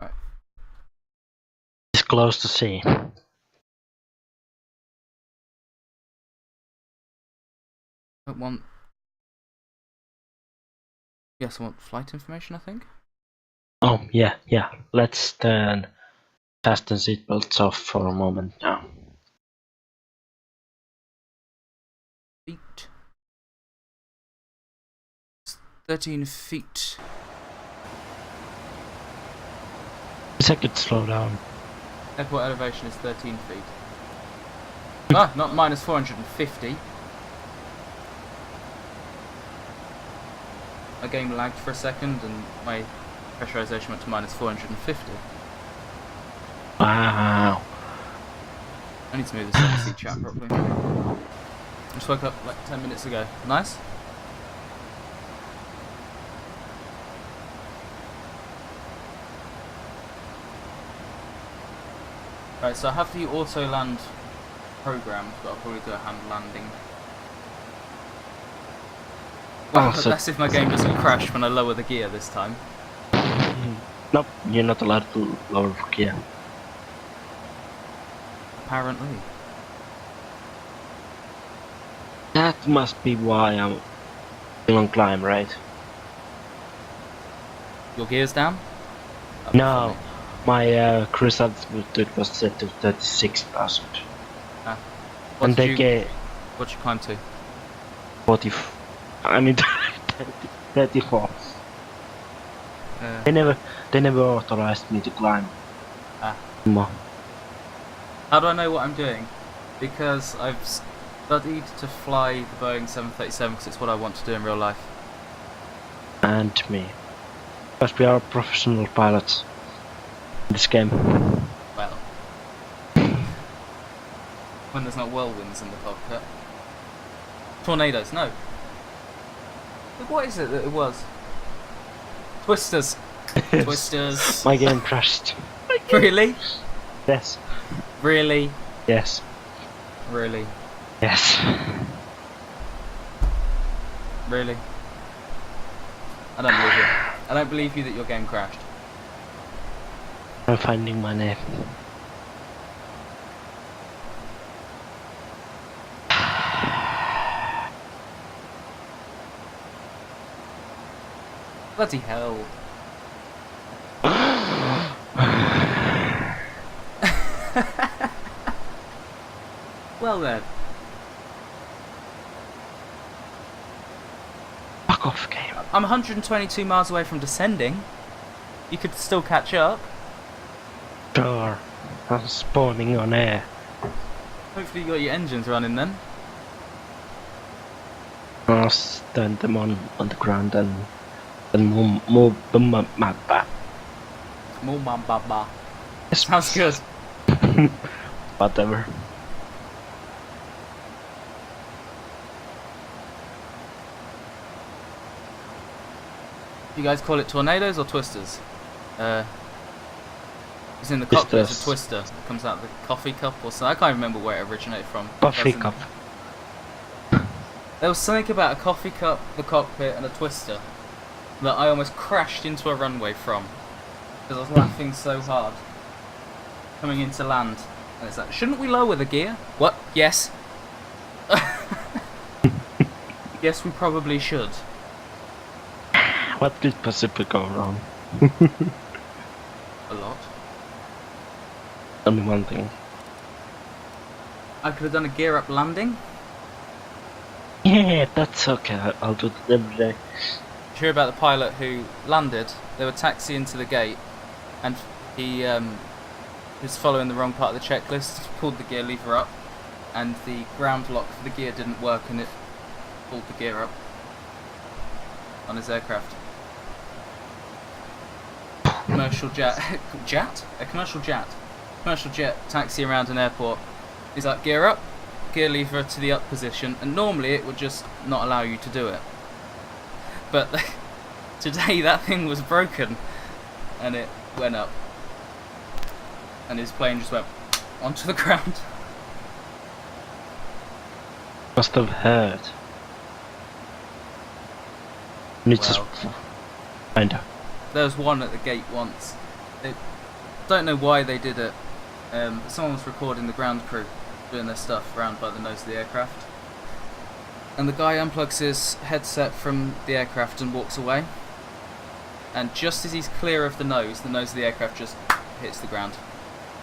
Right. It's close to sea. I want... Yes, I want flight information, I think. Oh, yeah. Let's turn fasten seatbelts off for a moment now. Feet. 13 feet. Second, slow down. Airport elevation is 13 feet. Ah, not minus 450. My game lagged for a second and my pressurization went to minus 450. Wow. I need to move this MC chat properly. I just woke up like 10 minutes ago. Nice? Right, so I have the auto land programmed, but I'll probably do a hand landing. Well, so- that's if my game doesn't crash when I lower the gear this time. Nope, you're not allowed to lower gear. Apparently. That must be why I'm still on climb, right? Your gear's down? No, my cruise altitude was set to 36,000. What And did they you, get what'd you climb to? 40. I mean, 34. They never authorized me to climb Ah. more. How do I know what I'm doing? Because I've studied to fly the Boeing 737 because it's what I want to do in real life. And me. Because we are professional pilots in this game. Well. When there's not whirlwinds in the cockpit. Tornadoes, no. Look, what is it that it was? Twisters. Twisters. My game crashed. Really? Yes. Really? Yes. Really? Yes. Really? I don't believe you. I don't believe you that your game crashed. I'm finding my name. Bloody hell. Well then. Fuck off, game. I'm 122 miles away from descending. You could still catch up. Sure. I'm spawning on air. Hopefully you got your engines running then. I'll stand them on the ground and move the map back. Ba. Sounds good. Whatever. You guys call it tornadoes or twisters? It's in the cockpit, it's a Twisters. twister. It comes out of the coffee cup or something. I can't remember where it originated from. Coffee Doesn't- cup. There was something about a coffee cup, the cockpit, and a twister that I almost crashed into a runway from because I was laughing so hard coming into land. And it's like, shouldn't we lower the gear? What? Yes. Yes, we probably should. What could possibly go wrong? A lot. Only one thing. I could have done a gear up landing. Yeah, that's okay. I'll do it every day. Did you hear about the pilot who landed? They were taxiing to the gate, and he was following the wrong part of the checklist. Pulled the gear lever up, and the ground lock for the gear didn't work, and it pulled the gear up on his aircraft. Commercial jet, a commercial jet taxi around an airport. He's like, gear up, gear lever to the up position, and normally it would just not allow you to do it. But today that thing was broken, and it went up, and his plane just went onto the ground. Must have heard. Need to Well. find out. There was one at the gate once. They don't know why they did it. Someone was recording the ground crew doing their stuff round by the nose of the aircraft. And the guy unplugs his headset from the aircraft and walks away. and just as he's clear of the nose of the aircraft just hits the ground.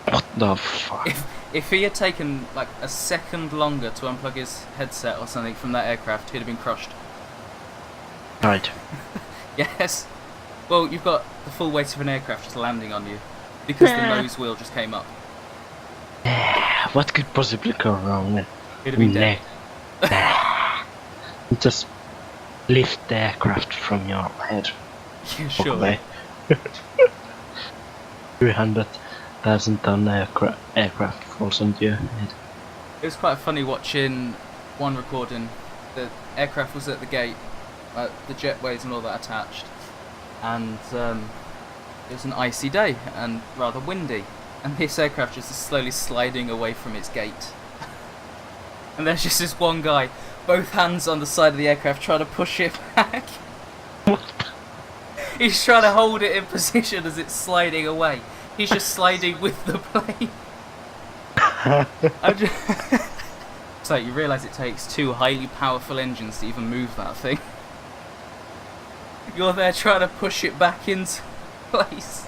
What the fuck? If he had taken like a second longer to unplug his headset or something from that aircraft, he'd have been crushed. Right. Yes. Well, you've got the full weight of an aircraft just landing on you because the nose wheel just came up. What could possibly go wrong? He'd have been dead. Just lift the aircraft from your head. Yeah, sure. Okay. 300,000 ton aircraft falls onto your head. It was quite funny watching one recording. The aircraft was at the gate, the jetways and all that attached, and it was an icy day and rather windy, and this aircraft just is slowly sliding away from its gate. And there's just this one guy, both hands on the side of the aircraft, trying to push it back. He's trying to hold it in position as it's sliding away. He's just sliding with the plane. So you realise it takes 2 highly powerful engines to even move that thing. You're there trying to push it back into place.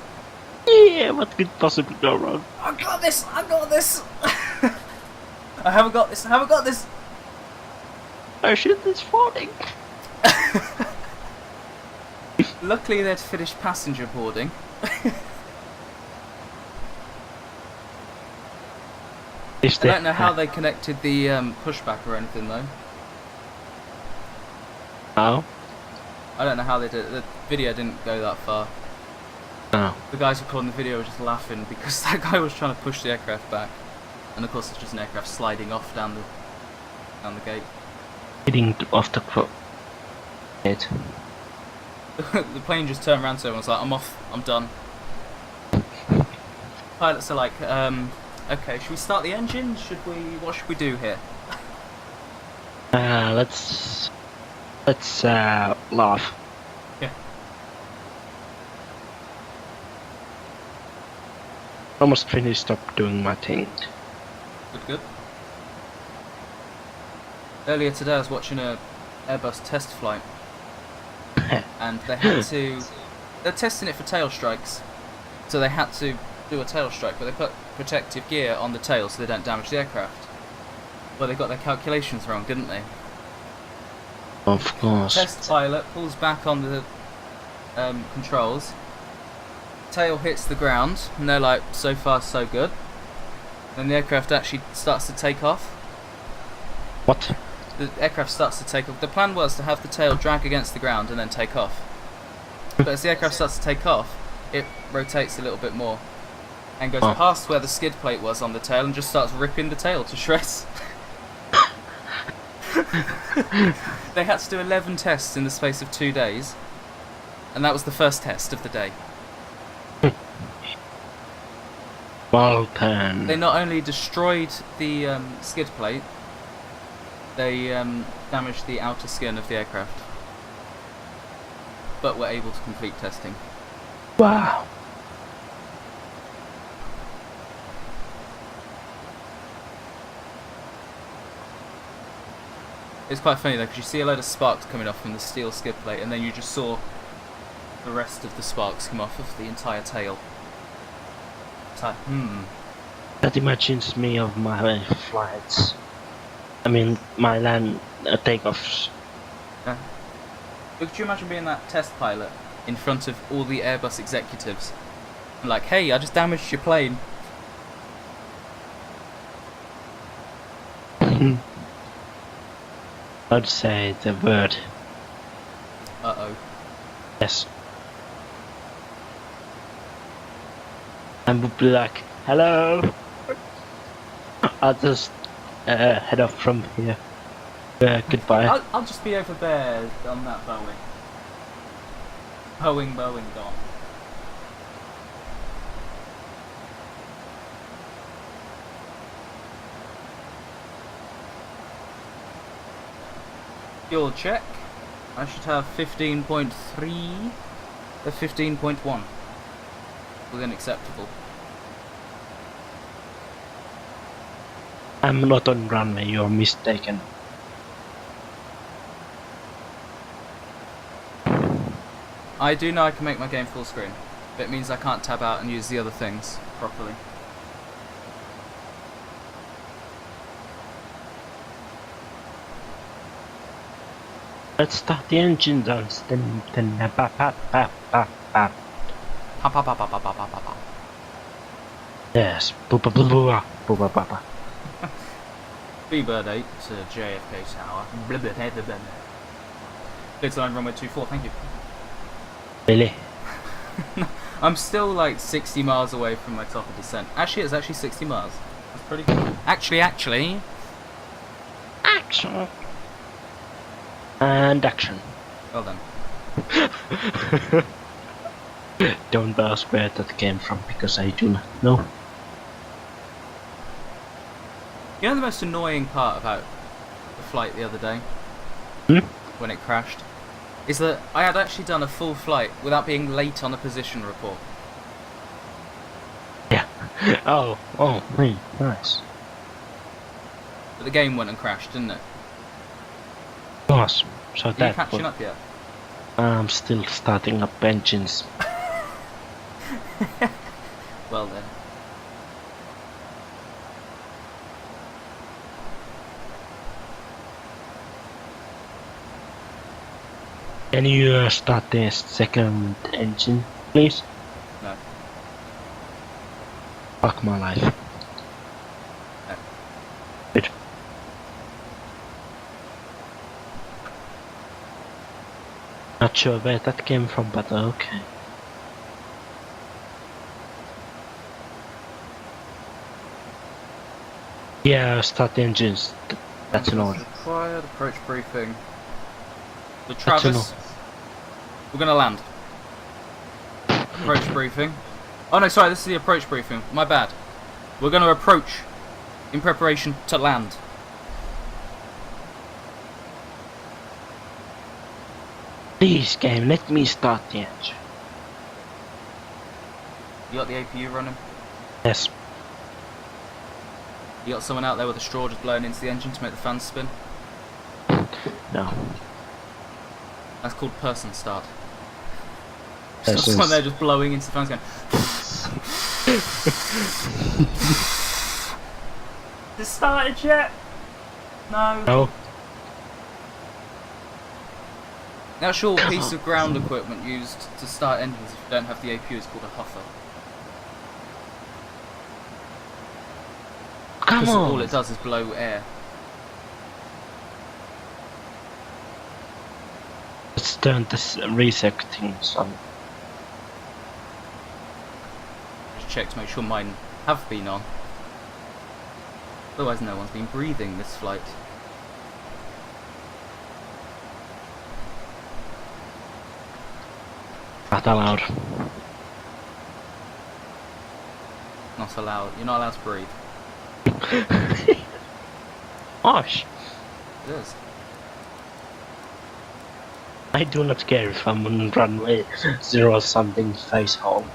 Yeah, what could possibly go wrong? I've got this! I've got this! I haven't got this! I haven't got this! Oh shit, it's falling! Luckily they'd finished passenger boarding. I don't know how they connected the pushback or anything though. Oh? I don't know how they did it. The video didn't go that far. Oh. The guys who called in the video were just laughing because that guy was trying to push the aircraft back. And of course it's just an aircraft sliding off down the gate. Hitting off the head. The plane just turned around to him and was like, I'm off, I'm done. Pilots are like, okay, should we start the engine? What should we do here? Let's laugh. Yeah. Almost finished up doing my thing. Good. Earlier today I was watching a Airbus test flight. And they had to... They're testing it for tail strikes. So they had to do a tail strike, but they put protective gear on the tail so they don't damage the aircraft. Well, they got their calculations wrong, didn't they? Of course. Test pilot pulls back on the controls. Tail hits the ground, and they're like, so far so good. Then the aircraft actually starts to take off. What? The aircraft starts to take off. The plan was to have the tail drag against the ground and then take off. But as the aircraft starts to take off, it rotates a little bit more and goes past where the skid plate was on the tail and just starts ripping the tail to shreds. They had to do 11 tests in the space of 2 days, and that was the first test of the day. Well done. They not only destroyed the skid plate, they damaged the outer skin of the aircraft, but were able to complete testing. Wow. It's quite funny though, because you see a load of sparks coming off from the steel skid plate, and then you just saw the rest of the sparks come off of the entire tail. It's like, That imagines me of my flights. I mean, my land takeoffs. Yeah. But could you imagine being that test pilot in front of all the Airbus executives? And like, hey, I just damaged your plane. I'd say the word. Uh-oh. Yes. And would be like, hello. I'll just head off from here. Goodbye. I'll just be over there on that Boeing. Boeing, gone. Fuel check. I should have 15.3 or 15.1 within acceptable. I'm not on runway, you're mistaken. I do know I can make my game full screen. But it means I can't tab out and use the other things properly. Let's start the engine, guys. Then, bap, bap, bap, bap, bap. Pa pa pa pa pa pa pa pa pa. Yes. Boo ba boo boo ba. Boo ba ba ba. B-Bird 8 to JFK Tower. Blah, blah, blah, blah, blah. Clear to line runway 24, thank you. Really? I'm still like 60 miles away from my top of descent. Actually, it's actually 60 miles. That's pretty good. Actually. Action. And action. Well done. Don't ask where that came from, because I do not know. You know the most annoying part about the flight the other day? When it crashed? Is that I had actually done a full flight without being late on a position report. Yeah. Oh, nice. But the game went and crashed, didn't it? Awesome. So Are you that catching was, up yet? I'm still starting up engines. Well then. Can you start the second engine, please? No. Fuck my life. No. Good. Not sure where that came from, but okay. Yeah, start the engines. That's an order. Required approach briefing. The That's an Travis. We're gonna land. Approach briefing. Oh no, sorry, this is the approach briefing. My bad. We're gonna approach in preparation to land. Please, game, let me start the engine. You got the APU running? Yes. You got someone out there with a straw just blowing into the engine to make the fans spin? No. That's called person start. Yes, Someone yes. there just blowing into the fans going. Has it started yet? No. No. The actual piece of ground equipment used to start engines if you don't have the APU is called a huffer. Come Because on. all it does is blow air. Let's turn this reset things on. Just check to make sure mine have been on. Otherwise no one's been breathing this flight. Not allowed. Not allowed. You're not allowed to breathe. Gosh, It is. I do not care if I'm on runway 0 something face home.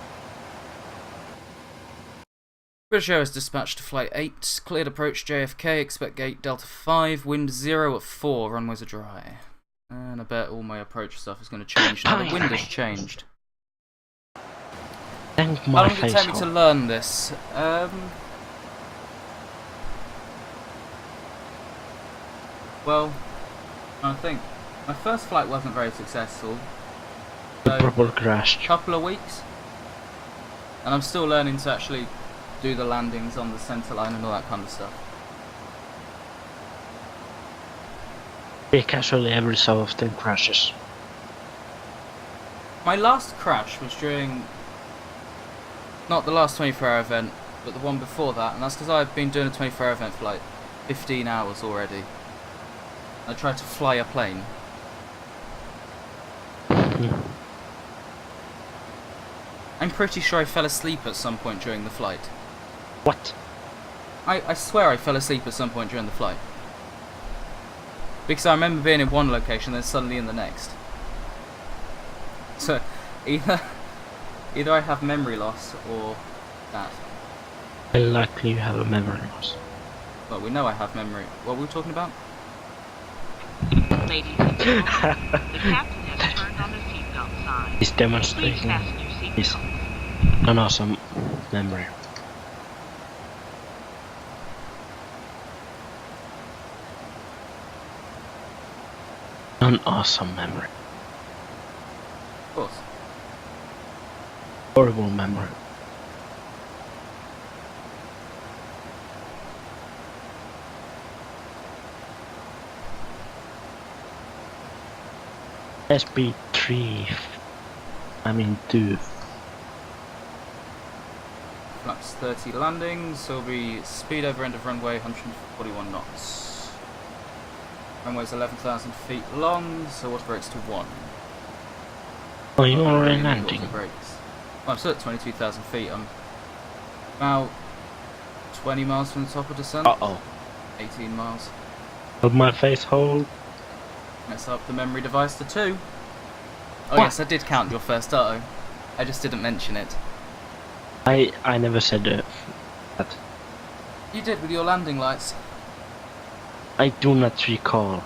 British Airways dispatched to flight 8, cleared approach JFK, expect gate Delta 5, wind 0 at 4, runways are dry. And I bet all my approach stuff is going to change now the wind has changed. Thank How my long did it face take me to home. learn this? Well, I think my first flight wasn't very successful. So, Proper crashed. couple of weeks. And I'm still learning to actually do the landings on the centre line and all that kind of stuff. It casually every so often crashes. My last crash was during, not the last 24-hour event, but the one before that, and that's because I've been doing a 24-hour event for like 15 hours already. I tried to fly a plane. I'm pretty sure I fell asleep at some point during the flight. What? I swear I fell asleep at some point during the flight. Because I remember being in one location then suddenly in the next. So, either I have memory loss or that. Well, likely you have a memory loss. Well, we know I have memory. What were we talking about? Ladies and gentlemen, the captain has turned on the seatbelt sign. time. This Please demonstration fasten your is seatbelts. an awesome memory. An awesome memory. Of course. Horrible memory. SB3. I mean 2. Flaps 30 landings, so will be speed over end of runway 141 knots. Runway's 11,000 feet long, so water brakes to 1. Oh, you're Not already really landing. water brakes. Well, I'm still at 22,000 feet. I'm about 20 miles from the top of descent. Uh-oh. 18 miles. Hold my face hold. Mess up the memory device to 2. Oh What? yes, I did count your first auto. I just didn't mention it. I never said that. You did with your landing lights. I do not recall.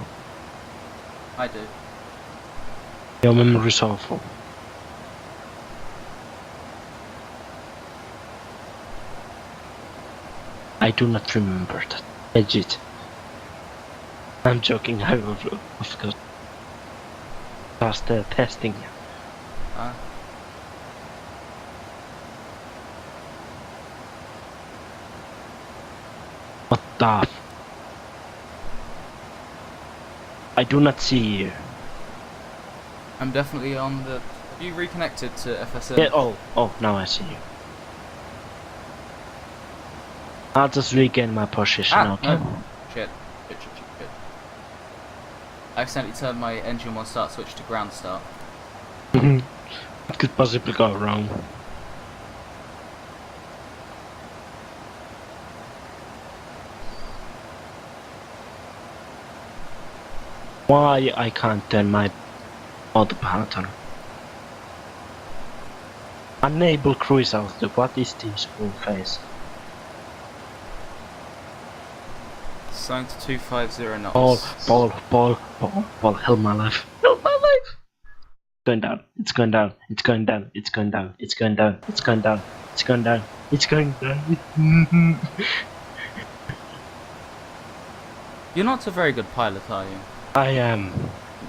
I do. Your memory is awful. I do not remember that. Legit. I'm joking, I will, of course. Just testing. Ah. What the I do not see you. I'm definitely on the... Have you reconnected to FSM? Yeah, oh, now I see you. I'll just regain my position, okay? No. Shit. Shit. I accidentally turned my engine 1 start switch to ground start. What could possibly go wrong? Why I can't turn my autopilot on? Unable cruise altitude. What is this full face? Sign to 250 knots. Ball, help my life. Help my life! Going down, it's going down, it's going down, it's going down, it's going down, it's going down, it's going down, it's going down. You're not a very good pilot, are you? I am.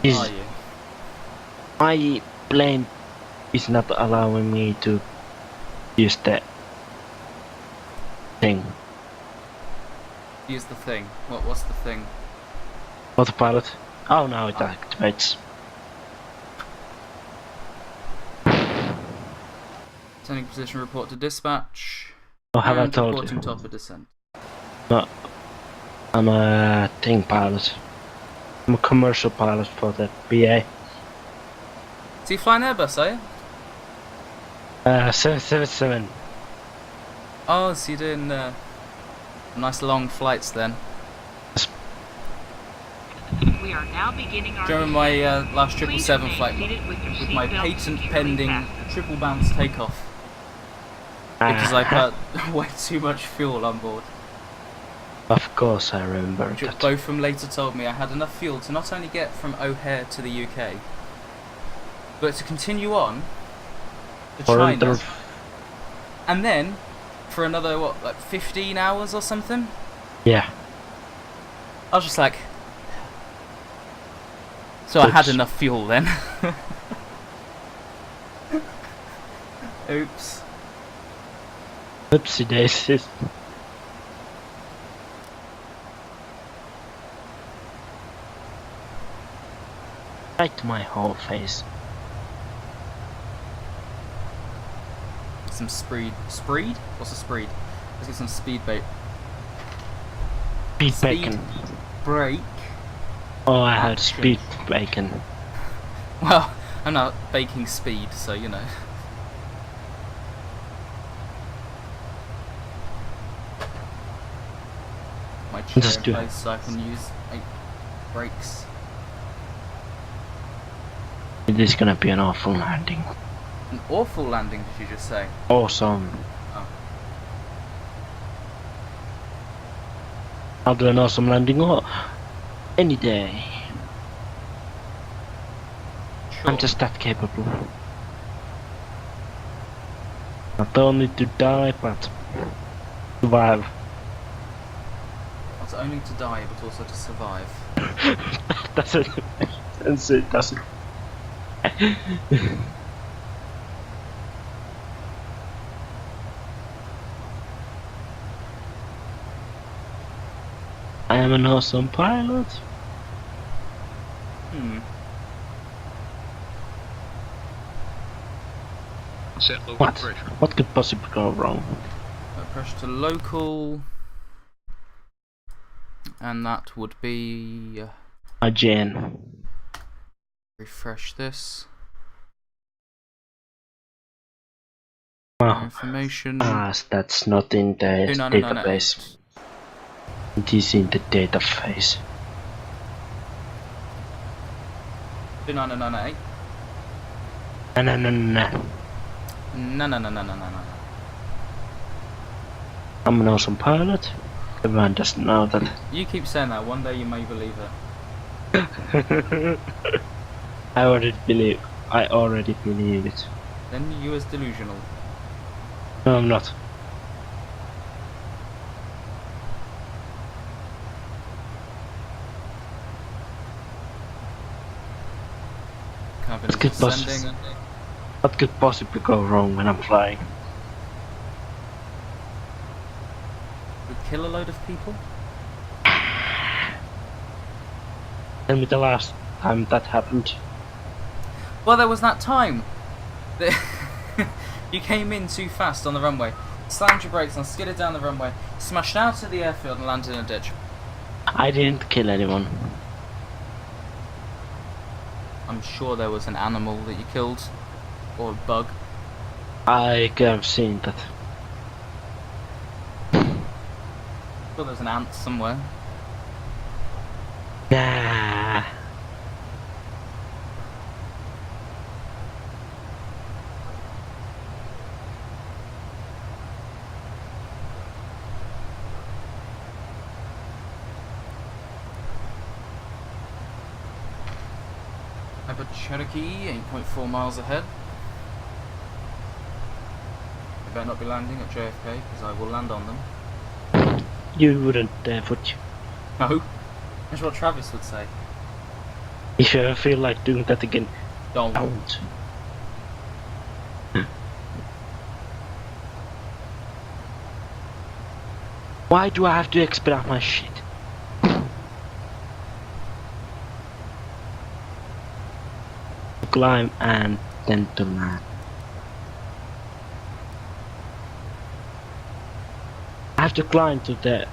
Are you? My plane is not allowing me to use that thing. Use the thing. What's the thing? Autopilot. Oh, now it activates. Turning position report to dispatch. Oh, have I And told reporting you? top of descent. No, I'm a thing pilot. I'm a commercial pilot for the BA. So you flying Airbus, are you? 777. Oh, so you're doing nice long flights then. We are now beginning our During my descent. last Please 777 remain flight seated with your with my seatbelt patent securely pending fastened. triple bounce takeoff because I put way too much fuel on board. Of course I remember Which that. both from later told me I had enough fuel to not only get from O'Hare to the UK, but to continue on to For China, another- and then for another like 15 hours or something. Yeah. I was just like, so I had Oops. enough fuel then. Oops. Oopsie daisies. Right to my whole face. Some spreed. Spreed? What's a spreed? Let's get some speed bait. Speed Speed bacon. break. Oh, I had Action. speed bacon. Well, I'm not baking speed, so you know. My chair Just in do it. place so I can use 8 brakes. It is gonna be an awful landing. An awful landing, did you just say? Awesome. Oh. I'll do an awesome landing any day. Sure. I'm just that capable. Not only to die, but survive. Not only to die, but also to survive. Doesn't make sense, it doesn't. I am an awesome pilot. Set local What? pressure. What could possibly go wrong? Pressure to local. And that would be... Again. refresh this. Wow. Information. That's not in the 29998. database. It is in the database. 29998. No. No. I'm an awesome pilot. Everyone doesn't know that. You keep saying that, one day you may believe it. I already believe it. Then you is delusional. No, I'm not. Cabin is Good boss. ascending. What could possibly go wrong when I'm flying? We kill a load of people? Tell me the last time that happened. Well, there was that time that you came in too fast on the runway, slammed your brakes and skidded down the runway, smashed out of the airfield and landed in a ditch. I didn't kill anyone. I'm sure there was an animal that you killed, or a bug. I have seen that. I'm sure there's an ant somewhere. Nah. Hyper Cherokee, 8.4 miles ahead. I better not be landing at JFK, because I will land on them. You wouldn't, would you? No, that's what Travis would say. If you ever feel like doing that again, Don't. don't. Why do I have to expedite my shit? Climb and then to land. I have to climb to the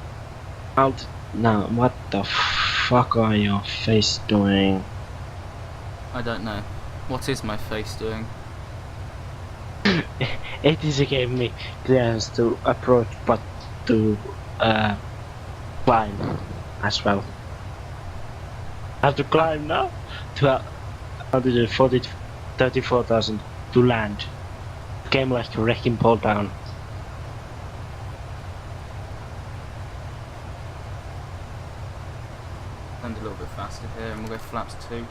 alt. Now, what the fuck are your face doing? I don't know. What is my face doing? ATC gave me clearance to approach, but to climb as well. I have to climb now to 34,000 to land. Came like a wrecking ball down. Land a little bit faster here and we'll go flaps 2.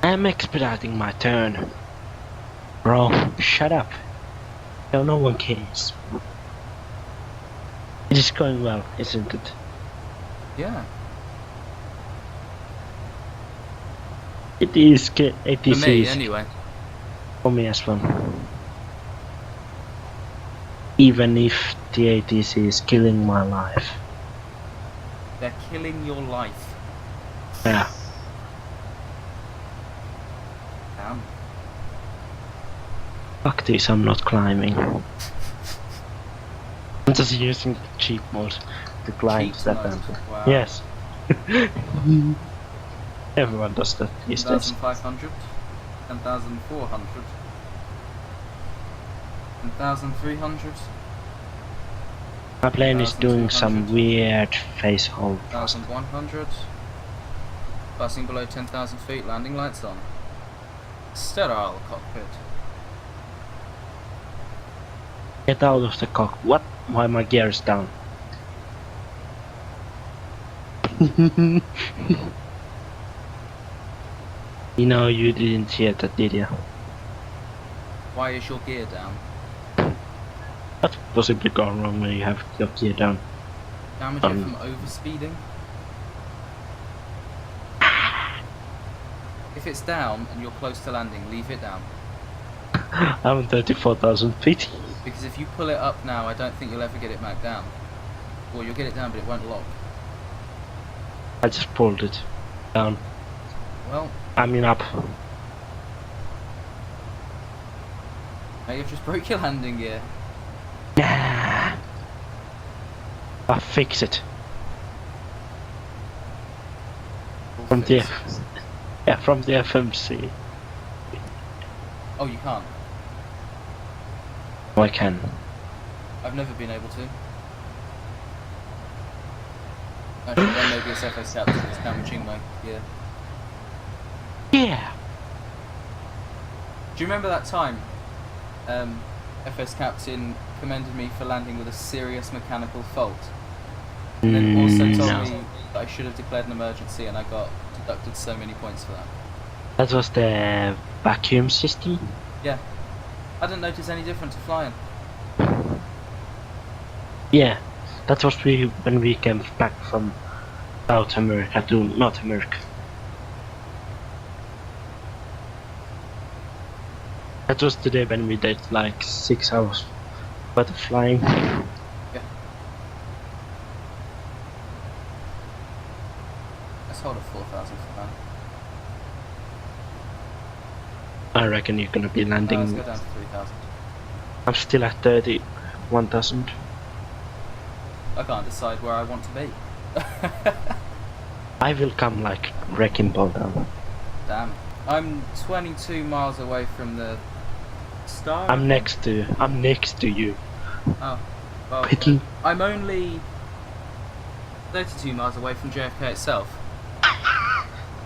I'm expediting my turn. Bro, shut up. No one cares. It is going well, isn't it? Yeah. It is. ATC For me, is anyway. for me as well. Even if the ATC is killing my life. They're killing your life. Yeah. Damn. Fuck this, I'm not climbing. I'm just using the cheap mode to climb Cheat that mode. down. Wow. Yes. Everyone does that these days. 10,500, 10,400, 10,300, My plane is doing some 1,200. weird face hold. 1,100. Passing below 10,000 feet, landing lights on. Sterile cockpit. Get out of the cock. What? Why my gear is down? You know you didn't hear that, did you? Why is your gear down? What possibly gone wrong when you have your gear down? Damage it from overspeeding? If it's down and you're close to landing, leave it down. I'm 34,000 feet. Because if you pull it up now, I don't think you'll ever get it back down. Or you'll get it down, but it won't lock. I just pulled it down. Well, I mean up. now you've just broke your landing gear. Nah. I'll fix it. We'll From fix the it. Yeah, from the FMC. Oh, you can't. Oh, I can. I've never been able to. Actually, then maybe it's FS Captain that's damaging my gear. Yeah. Do you remember that time? FS Captain commended me for landing with a serious mechanical fault. And then also told me that I should have declared an emergency, and I got deducted so many points for that. That was the vacuum system. Yeah. I didn't notice any difference to flying. Yeah, that was when we came back from South America to North America. That was the day when we did like 6 hours worth of flying. Yeah. Let's hold a 4,000 for now. I reckon you're gonna be Let's landing. go down to 3,000. I'm still at 31,000. I can't decide where I want to be. I will come like wrecking ball down. Damn. I'm 22 miles away from the star. I'm next to you. Oh. Well, Pity. I'm only 32 miles away from JFK itself.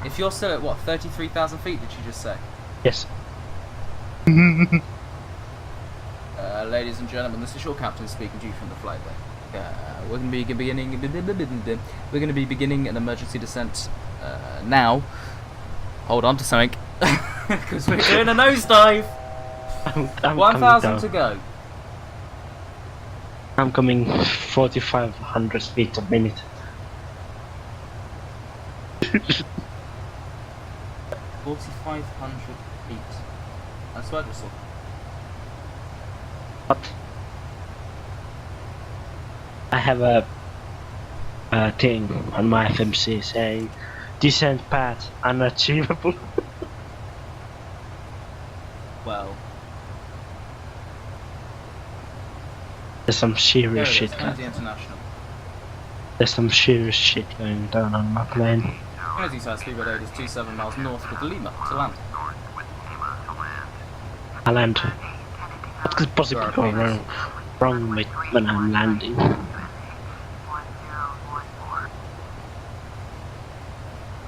If you're still at what, 33,000 feet, did you just say? Yes. Ladies and gentlemen, this is your captain speaking to you from the flight deck. We're going to be beginning an emergency descent now. Hold on to something, because we're doing a nosedive. I'm 1,000 to go. I'm coming 4,500 feet a minute. 4,500 feet. That's what I just saw. But I have a thing on my FMC saying descent path unachievable. Well, There's some there serious it shit. is, Kennedy International. There's some serious shit going down on my plane. Kennedy South Speedway Road is 27 miles north of Lima to land. I land. What could possibly go wrong with when I'm landing?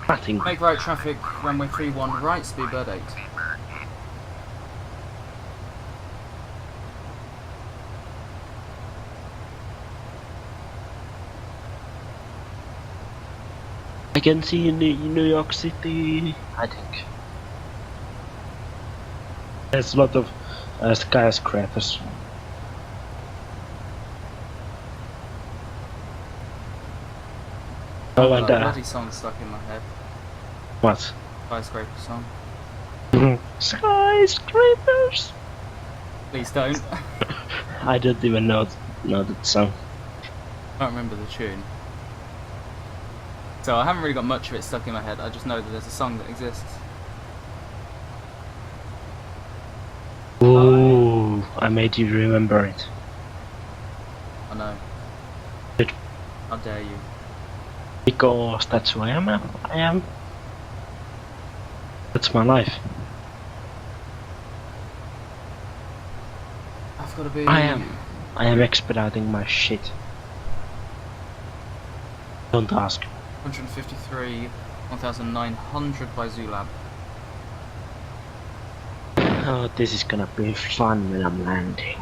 Nothing. Make right traffic, runway 31 right, speedbird 8. I can see in New York City, I think. There's a lot of skyscrapers. Oh, and that bloody song stuck in my head. what? Skyscraper song. Skyscrapers! Please don't. I don't even know that song. I don't remember the tune. So I haven't really got much of it stuck in my head, I just know that there's a song that exists. Ooh, I made you remember it. I know. Good. How dare you. Because that's who I am. That's my life. I've got to be... I am expediting my shit. Don't ask. 153, 1,900 by Zulab. Oh, this is gonna be fun when I'm landing.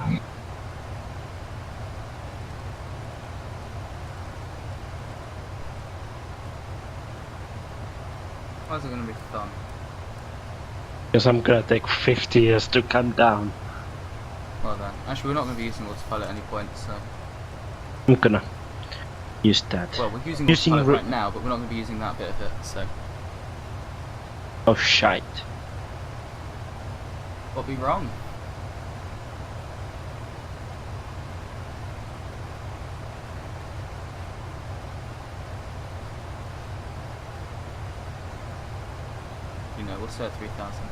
Why is it going to be fun? Because I'm gonna take 50 years to come down. Well then, actually we're not going to be using autopilot at any point, so... I'm gonna use that. Well, we're using Using autopilot right now, but we're not going to be using that bit of it, so... Oh shite. What be wrong? You know, we'll say 3,000.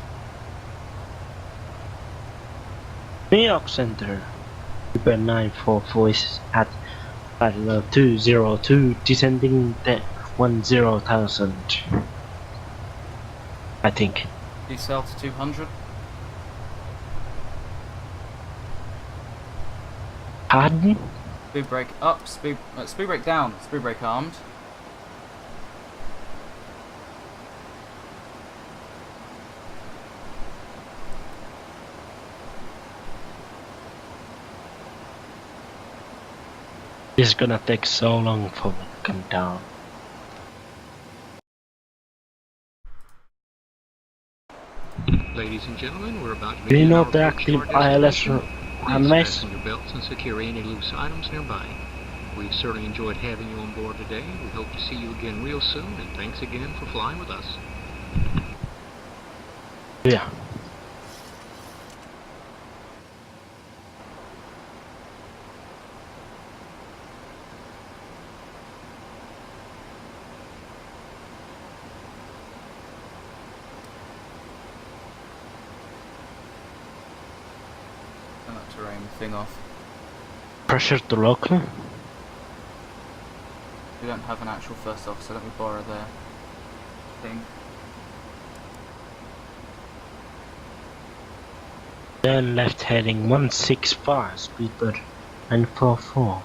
New York Center. Uber 944 is at level 202, descending the 10,000. I think. Decel to 200. Pardon? Speed brake up, speed brake down, speed brake armed. This is gonna take so long for me to come down. Ladies and gentlemen, we're about to Do you begin know our the approach to active our ILS destination. Please runways? fasten your belts and secure any loose items nearby. We've certainly enjoyed having you on board today. We hope to see you again real soon, and thanks again for flying with us. Yeah. Turn that terrain thing off. Pressure to local. We don't have an actual first officer, let me borrow their thing. Then left heading 165, speedbird 944.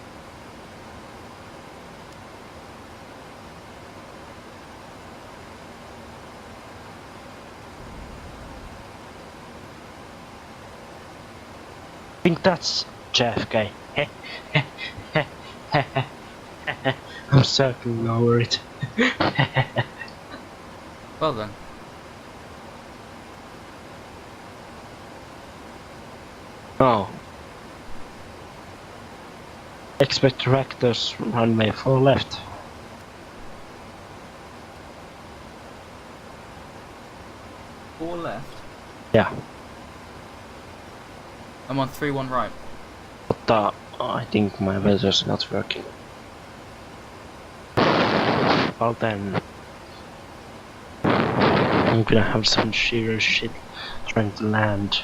I think that's JFK. I'm circling over it. Well then. Oh. Expect tractors runway 4 left. Four left. Yeah. I'm on 3-1 right. But I think my weather's not working. Well then. I'm gonna have some serious shit trying to land.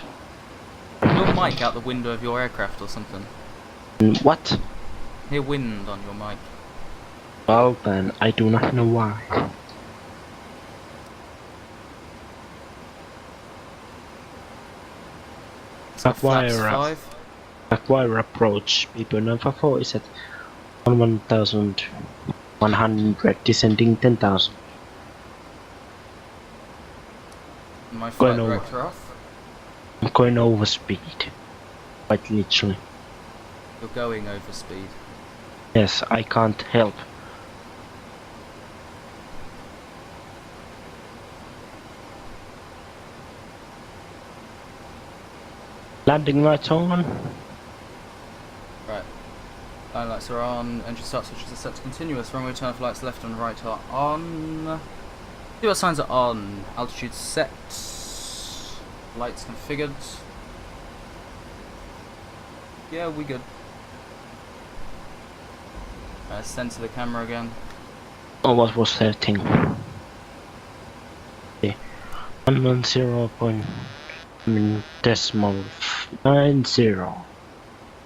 Your mic out the window of your aircraft or something. What? Hear wind on your mic. Well then, I do not know why. So flaps Acquire 5. Acquire approach. People number 4 is at 1,100, descending 10,000. My Going flight over. director off. I'm going over speed. Quite literally. You're going over speed. Yes, I can't help. Landing lights on. Right. Line lights are on. Engine start switches are set to continuous. Runway turn off lights left and right are on. Seatbelt signs are on. Altitude set. Lights configured. Yeah, we good. Send to the camera again. Oh, what was that thing? Okay. 110. Decimal 90.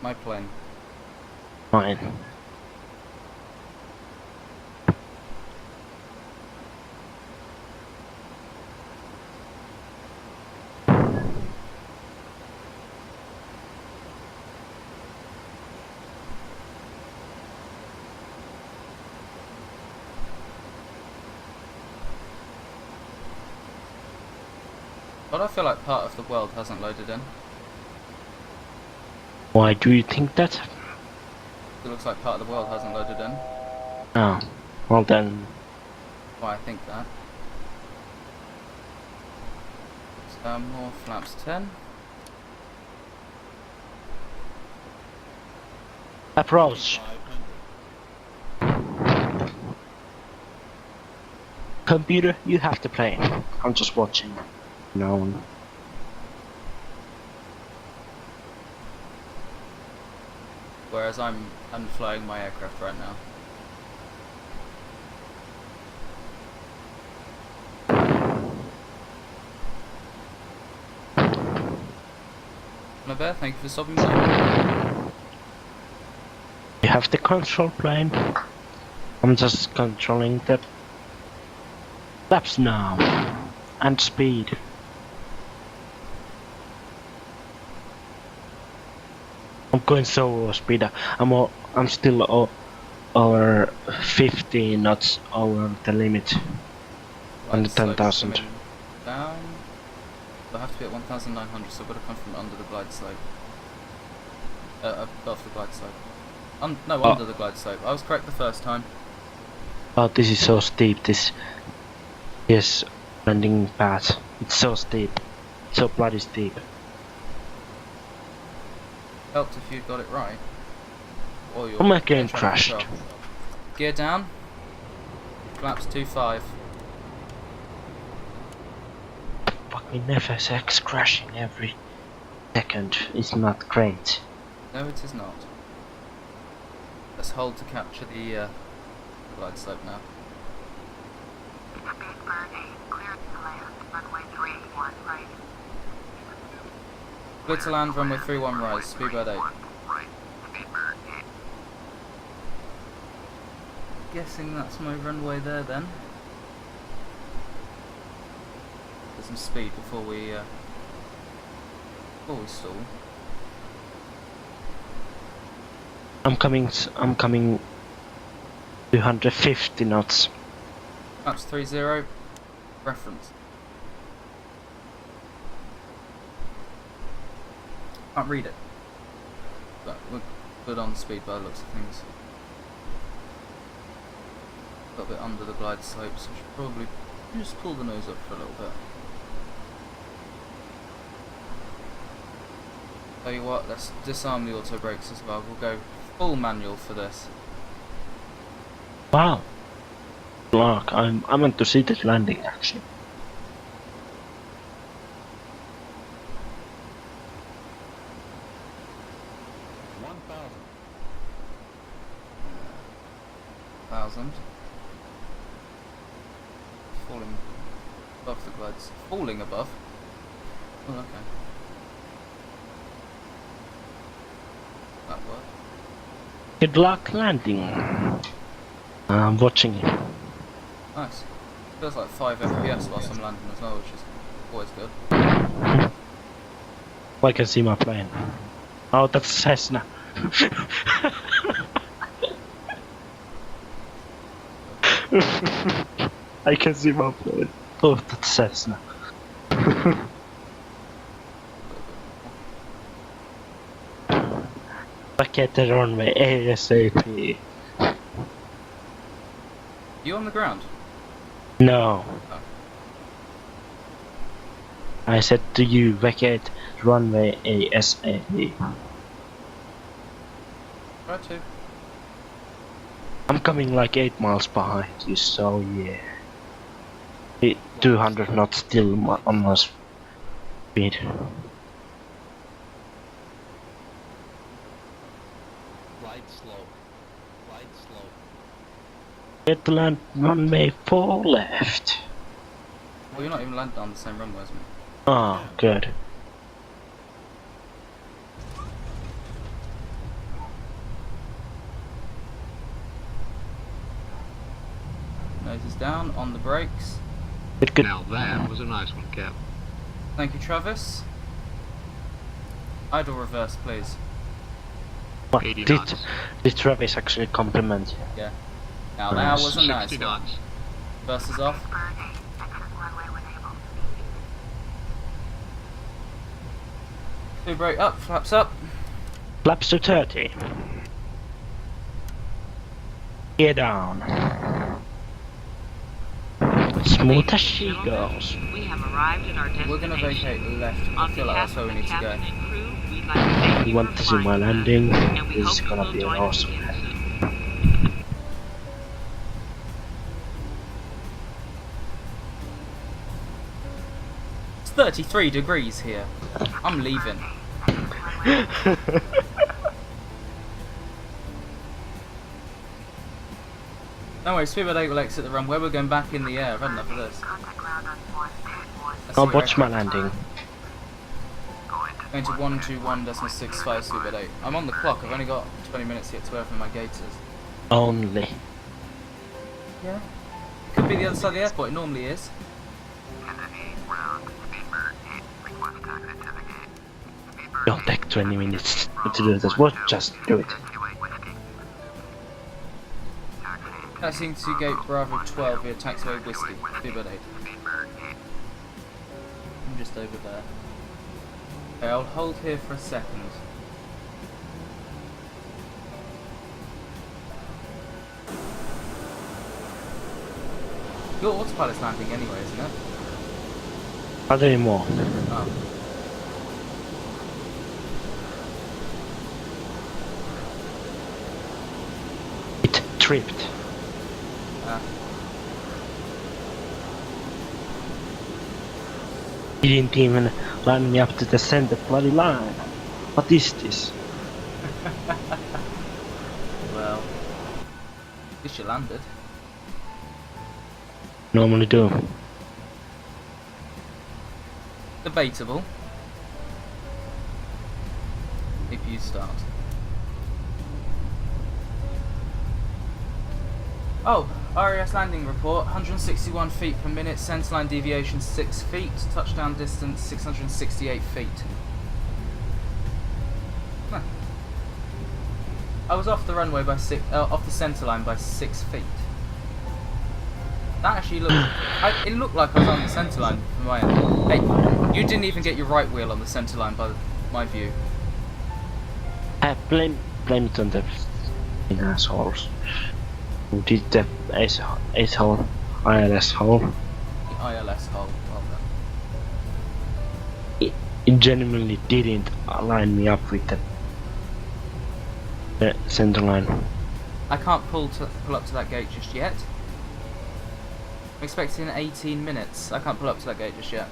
My plane. Fine. But I feel like part of the world hasn't loaded in. Why do you think that? It looks like part of the world hasn't loaded in. Oh, well then. Why I think that. More flaps 10. Approach. Computer, you have the plane. I'm just watching. No. Whereas I'm flying my aircraft right now. My bear, thank you for stopping by. You have the control plane. I'm just controlling the flaps now and speed. I'm going so speed. I'm still over 50 knots over the limit on the 10,000. Down. I have to be at 1,900, so I've got to come from under the glide slope. Above the glide slope. Under the glide slope. I was correct the first time. Oh, this is so steep. This landing path. It's so steep. So bloody steep. Helped if you got it right. Or Oh, my game air traffic crashed. control. Gear down. Flaps 2.5. Fucking FSX crashing every second. It's not great. No, it is not. Let's hold to capture the glide slope now. Speedbird 8, clear to land, runway 31 right. Clear to land, runway 31 rise, Speedbird 8. Right, Speedbird 8. Guessing that's my runway there then. Get some speed before we stall. I'm coming 250 knots. Flaps 30. Reference. Can't read it. But we're good on speed by the looks of things. A little bit under the glide slope, so I should probably just pull the nose up for a little bit. Tell you what, let's disarm the auto brakes as well. We'll go full manual for this. Wow. Look, I meant to see this landing actually. Thousand. Falling above the glides. Falling above? Oh, okay. That worked. Good luck landing. I'm watching you. Nice. Feels like 5 FPS whilst I'm landing as well, which is always good. I can see my plane. Oh, that's Cessna. I can see my plane. Oh, that's Cessna. Back at the runway ASAP. You on the ground? No. Oh. I said to you, vacate runway ASAP. Try to. I'm coming like 8 miles behind you, so yeah. 200 knots still on my speed. Glide slow. Glide slow. Get to land runway 4 left. Well, you're not even landing on the same runway as me. Oh, good. Nose is down, on the brakes. Good. Now that was a nice one, Cap. Thank you, Travis. Idle reverse, please. What 80 did knots. Travis actually compliment you? Yeah. Now that was a 60 nice one. knots. Reverse is off. Speedbird 8, exit runway when able. Two brake up, flaps up. Flaps to 30. Gear down. Smooth as she goes. We have arrived at our destination. We're gonna vacate left. I On feel like that's behalf where of we the need to go. captain and crew, we'd I'd like to thank You you want for to see my flying with us, landing? and we This is hope you gonna will be an join us awesome again landing. soon. It's 33 degrees here. I'm leaving. No worries, Speedbird 8 will exit the runway. We're going back in the air. I've had enough of this. I'll watch my landing. Going to 121.65 Speedbird 8. I'm on the clock. I've only got 20 minutes to get to wherever my gate is. Only. Yeah. Could be the other side of the airport. It normally is. Don't take 20 minutes to do this. What? Just do it. Taxiing to gate Bravo 12 via taxiway Whiskey. Speedbird 8. I'm just over there. Okay, I'll hold here for a second. Your autopilot's landing anyway, isn't it? Not anymore. Oh. It tripped. He didn't even line me up to the center bloody line. What is this? Well, at least you landed. Normally do. Debatable. If you start. Oh, RAS landing report, 161 feet per minute, centerline deviation 6 feet, touchdown distance 668 feet. Huh. I was off the runway by off the centerline by 6 feet. That actually looked, it looked like I was on the centerline from my end. Hey, you didn't even get your right wheel on the centerline by my view. Blame it on the assholes. Who did the asshole ILS hole? The ILS hole, well done. It genuinely didn't line me up with the center line. I can't pull up to that gate just yet. I'm expecting 18 minutes. I can't pull up to that gate just yet.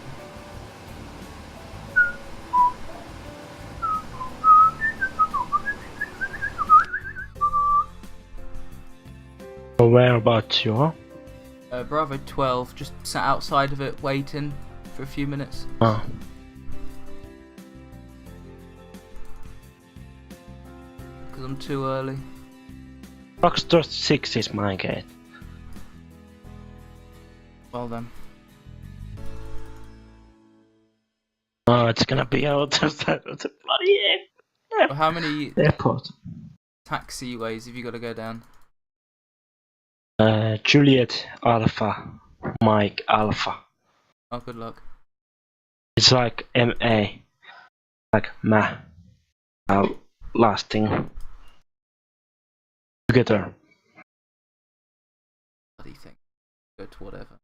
So whereabouts you are? Bravo 12, just sat outside of it waiting for a few minutes. Oh. Because I'm too early. Foxtrot 6 is my gate. Well then. Oh, it's gonna be out of the bloody Well, how many airport. taxiways have you got to go down? Juliet Alpha, Mike Alpha. Oh, good luck. It's like MA, like ma, lasting together. Bloody thing. Go to whatever.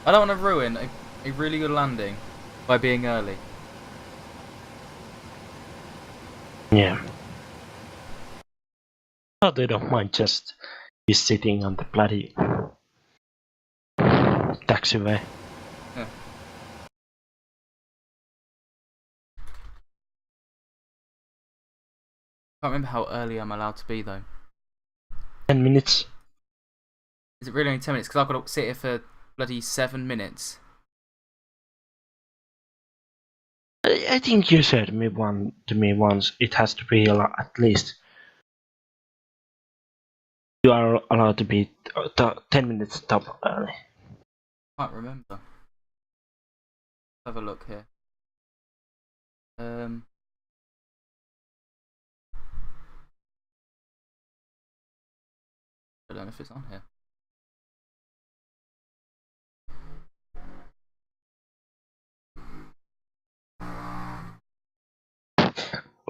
I don't want to ruin a really good landing by being early. Yeah. Oh, they don't mind just be sitting on the bloody taxiway. Yeah. Can't remember how early I'm allowed to be though. 10 minutes. Is it really only 10 minutes? Because I've got to sit here for bloody 7 minutes. I think you said to me once. It has to be at least. You are allowed to be 10 minutes top early. Can't remember. Have a look here. I don't know if it's on here.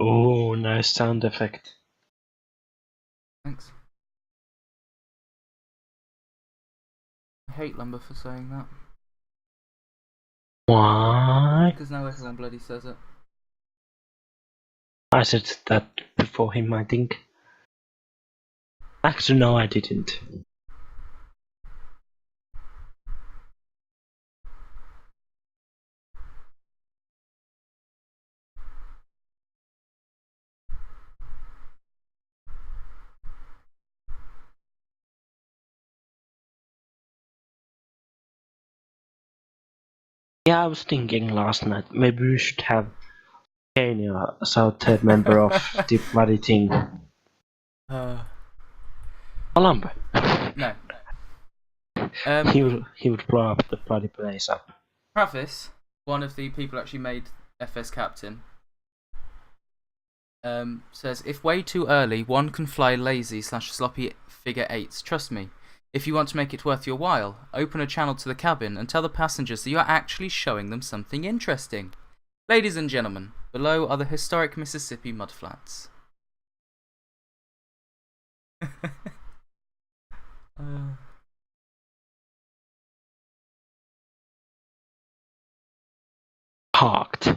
Oh, nice sound effect. Thanks. I hate Lumber for saying that. Why? Because now everyone bloody says it. I said that before him, I think. Actually, no, I didn't. Yeah, I was thinking last night, maybe we should have Kenya as our third member of the bloody team. Lumber. No. He would blow up the bloody place up. Travis, one of the people who actually made FS Captain, says, if way too early, one can fly lazy / sloppy figure eights. Trust me. If you want to make it worth your while, open a channel to the cabin and tell the passengers that you are actually showing them something interesting. Ladies and gentlemen, below are the historic Mississippi mudflats. Parked.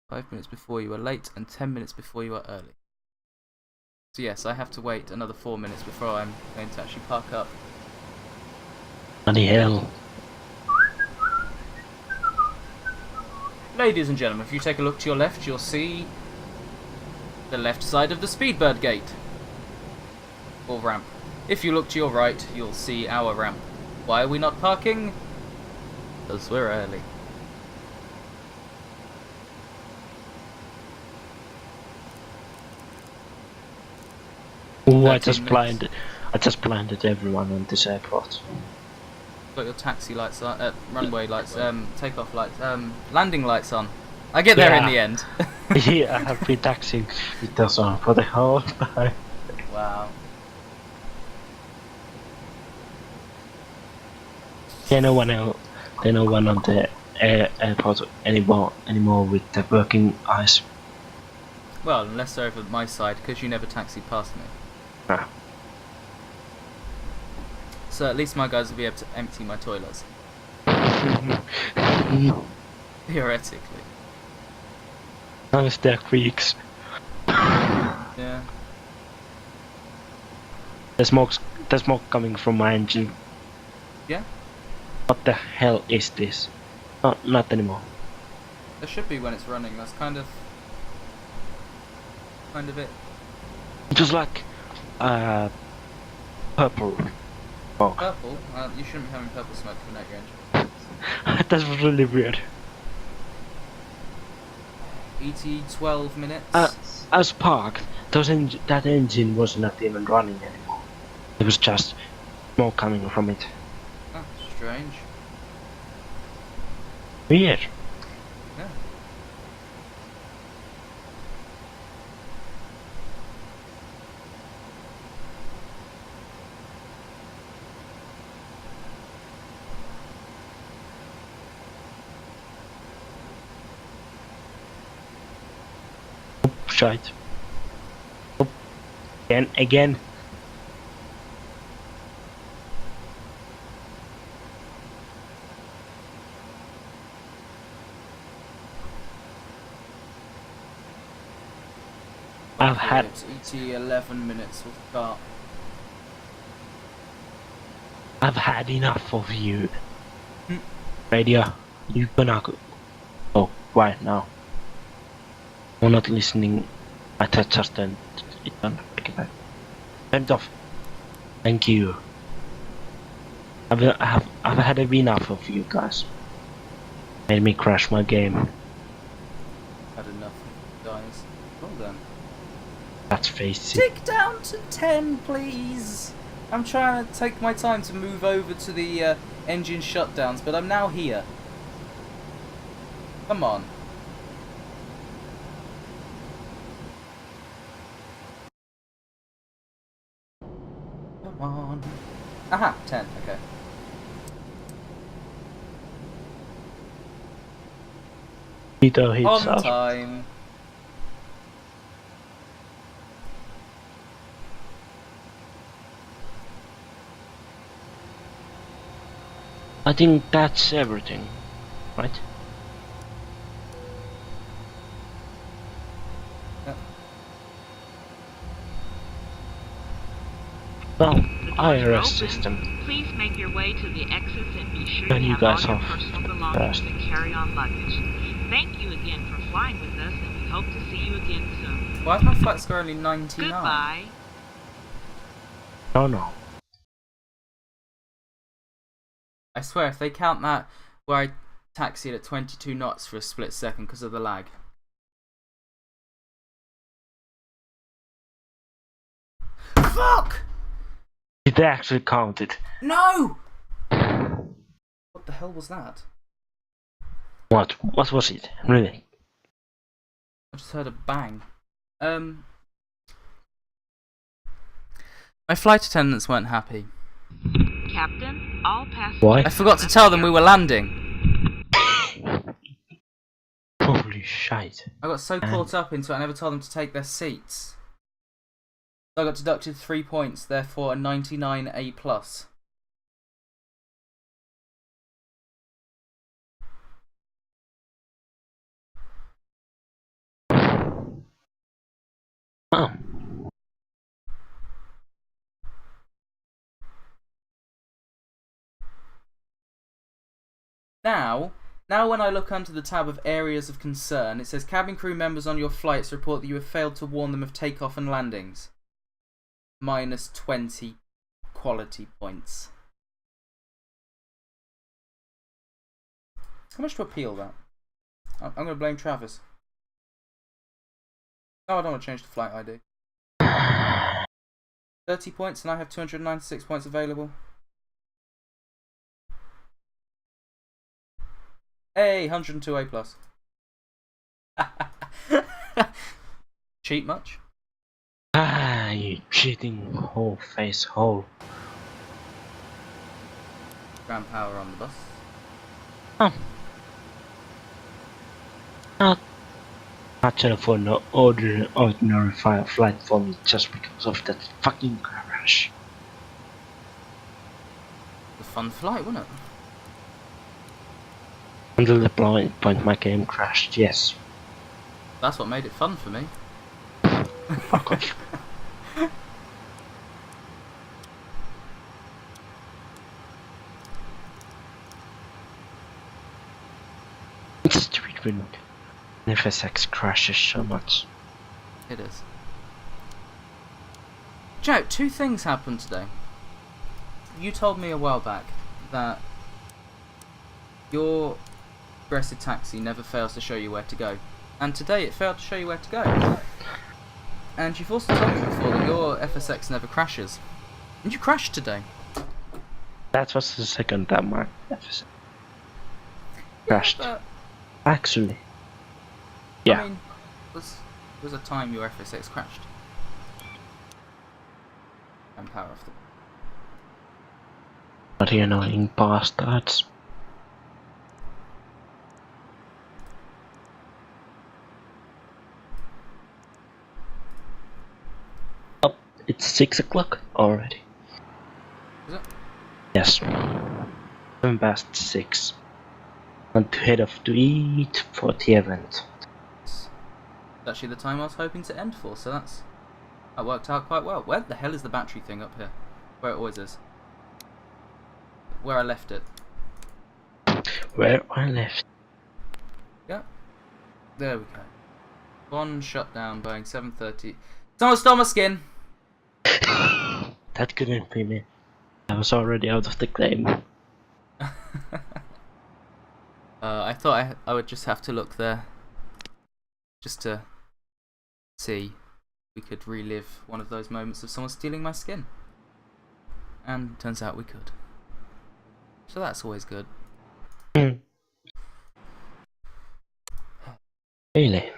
5 minutes before you are late and 10 minutes before you are early. So yes, I have to wait another 4 minutes before I'm going to actually park up. Bloody hell. Ladies and gentlemen, if you take a look to your left, you'll see the left side of the Speedbird gate. Or ramp. If you look to your right, you'll see our ramp. Why are we not parking? Because we're early. Ooh, I 13 minutes. just blinded everyone on this airport. Got your taxi lights on, runway lights, takeoff lights, landing lights on. I get there in the end. Yeah, I have been taxiing with those on for the whole time. Wow. There's no one on the airport anymore with the working eyes. Well, unless they're over my side, because you never taxied past me. Ah. So at least my guys will be able to empty my toilets. Theoretically. Unless they're creeks. Yeah. There's smoke coming from my engine. Yeah? What the hell is this? Oh, not anymore. There should be when it's running, that's kind of it. Just like purple smoke. Purple? You shouldn't be having purple smoke coming out your engine. That's really weird. ET 12 minutes. I was parked. That engine was not even running anymore. It was just smoke coming from it. Oh, strange. Weird. Yeah. Shite. Oh. Again. I've had ET 11 minutes with start. I've had enough of you. Hmm. Radio, you gonna go. Oh, why now? I'm not listening. I just turned it on. Okay. Turned off. Thank you. I've had enough of you guys. Made me crash my game. Had enough, guys. Well done. Let's face it. Tick down to 10, please. I'm trying to take my time to move over to the engine shutdowns, but I'm now here. Come on. Come on. Aha, 10, okay. Peter hits On us. time. I think that's everything, right? Yep. Well, The doors are IRS open. system. Please make your way to the exits and be sure Turn you you have all guys your off personal belongings first. and carry-on luggage. Thank you again for flying with us, and we hope to see you again soon. Why is my flight score only 99? Goodbye. No. I swear, if they count that where I taxied at 22 knots for a split second because of the lag. Fuck! Did they actually count it? No! What the hell was that? What? What was it? Really? I just heard a bang. My flight attendants weren't happy. Captain, all passengers... Why? I forgot to tell them we were landing. Holy shite. I got so caught up into it I never told them to take their seats. So I got deducted 3 points, therefore a 99 A+. Oh. Now when I look under the tab of areas of concern, it says cabin crew members on your flights report that you have failed to warn them of takeoff and landings. Minus 20 quality points. How much to appeal that? I'm going to blame Travis. No, I don't want to change the flight ID. 30 points and I have 296 points available. Hey, 102 A+. Cheat much? Ah, you cheating whole face hole. Ground power on the bus. Oh. Not for no ordinary flight for me just because of that fucking crash. A fun flight, wasn't it? Until the point my game crashed, yes. That's what made it fun for me. Fuck off. It's stupid when FSX crashes so much. It is. Joe, two things happened today. You told me a while back that your aggressive taxi never fails to show you where to go. And today it failed to show you where to go. And you've also told me before that your FSX never crashes. And you crashed today. That was the second time my FSX crashed. Yeah, Actually. but, Yeah. I mean, was a time your FSX crashed. And power off the... Bloody annoying bastards. Oh, it's 6 o'clock already. Is it? Yes. 6:07. Want to head off to eat for the event. It's actually the time I was hoping to end for, so that worked out quite well. Where the hell is the battery thing up here? Where it always is. Where I left it. Where I left. Yep. There we go. One shut down, Boeing 730. Someone stole my skin! That couldn't be me. I was already out of the claim. I thought I would just have to look there. Just to see if we could relive one of those moments of someone stealing my skin. And turns out we could. So that's always good. Really?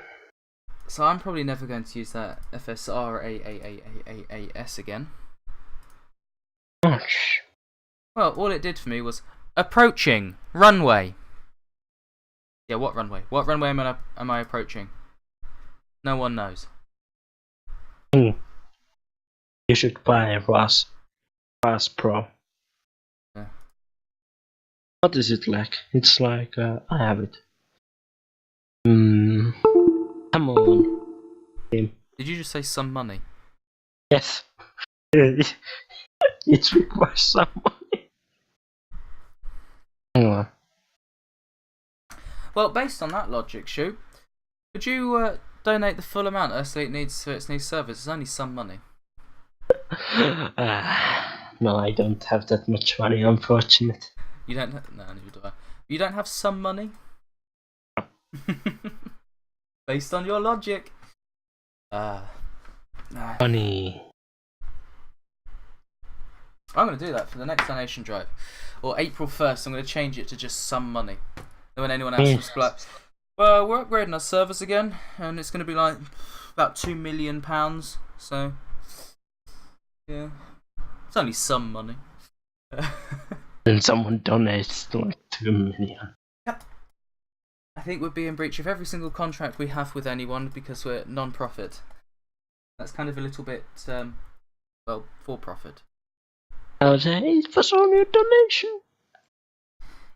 So I'm probably never going to use that FSRAAAAAS again. Gosh. Well, all it did for me was approaching runway. Yeah, what runway? What runway am I approaching? No one knows. You should buy a RAS Pro. Yeah. What is it like? It's like I have it. Come on. Did you just say some money? Yes. It requires some money. Hang on. Well, based on that logic, Shu, could you donate the full amount Earthleet needs for its new service? It's only some money. No, I don't have that much money, unfortunate. You don't? No, neither do I. You don't have some money? Based on your logic. Money. I'm going to do that for the next donation drive. Or April 1st, I'm going to change it to just some money. Then when anyone asks us, like, well, we're upgrading our servers again, and it's going to be like about £2 million. So, yeah. It's only some money. Then someone donates like 2 million. Yep. I think we'd be in breach of every single contract we have with anyone because we're non-profit. That's kind of a little bit, well, for profit. It was only a donation.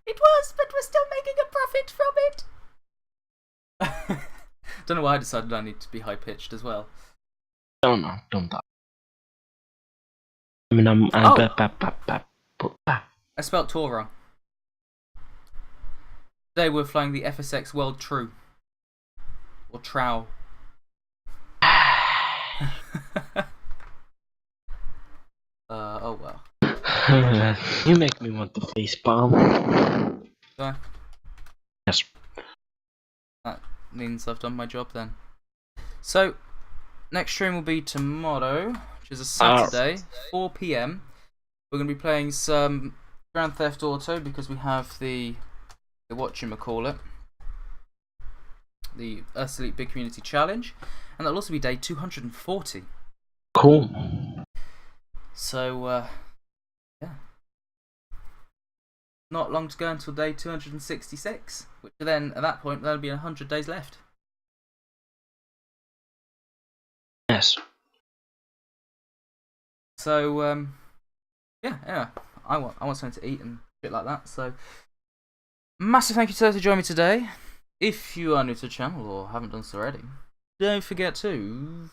It was, but we're still making a profit from it. Don't know why I decided I need to be high-pitched as well. Don't talk. I mean, I spelt Tor wrong. Today we're flying the FSX World True. Or Trow. Oh well. You make me want to facepalm. So, Yes. that means I've done my job then. So, next stream will be tomorrow, which is a Saturday, 4 PM. We're going to be playing some Grand Theft Auto because we have the whatchamacallit, the Earthleet Big Community Challenge, and that'll also be day 240. Cool. So, yeah. Not long to go until day 266, which then, at that point, there'll be 100 days left. Yes. So, yeah, I want something to eat and shit like that, so massive thank you to those who joined me today. If you are new to the channel or haven't done so already, don't forget to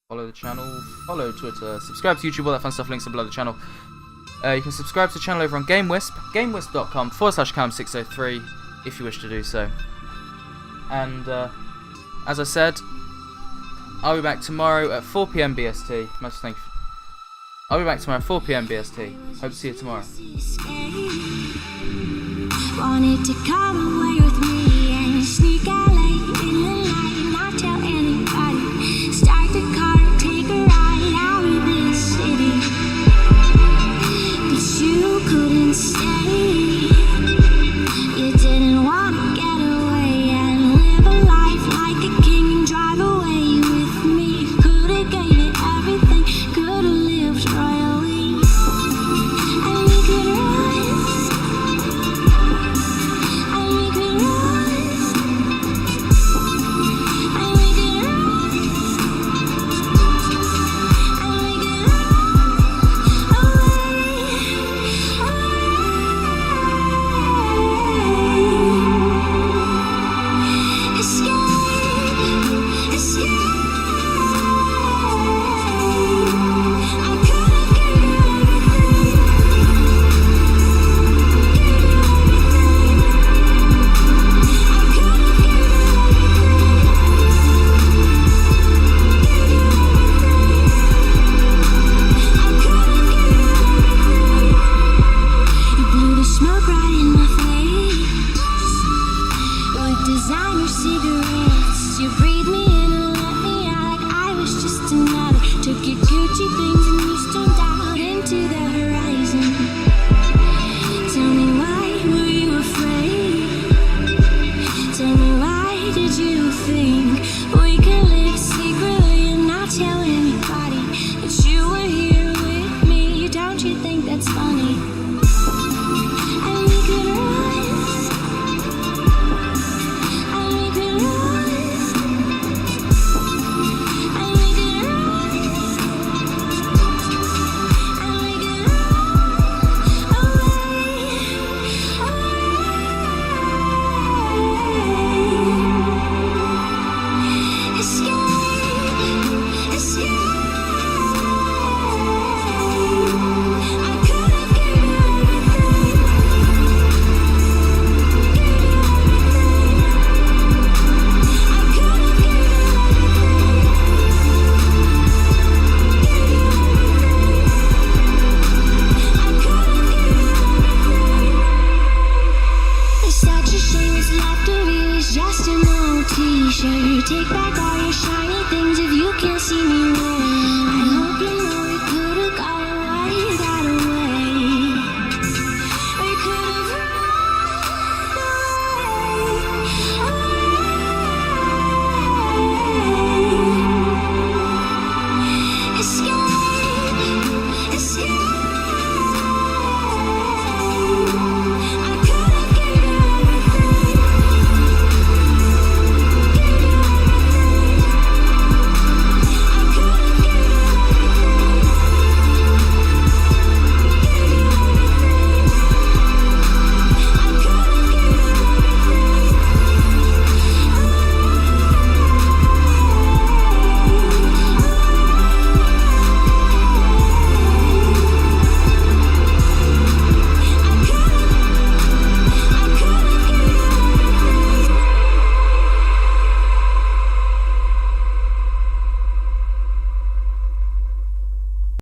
follow the channel, follow Twitter, subscribe to YouTube, all that fun stuff, links are below the channel. You can subscribe to the channel over on GameWisp, gamewisp.com/cam603 if you wish to do so. And as I said, I'll be back tomorrow at 4 PM BST. Much thank you. I'll be back tomorrow at 4 PM BST. Hope to see you tomorrow. Wanted to come away with me and sneak out late in the night and not tell anybody. Start the car, take a ride out of this city, but you couldn't stay. You didn't want to get away and live a life like a king and drive away with me. Could've gave it everything, could've lived royally, and we could run. Designer cigarettes, you breathed me in and let me out like I was just another. Took your Gucci thing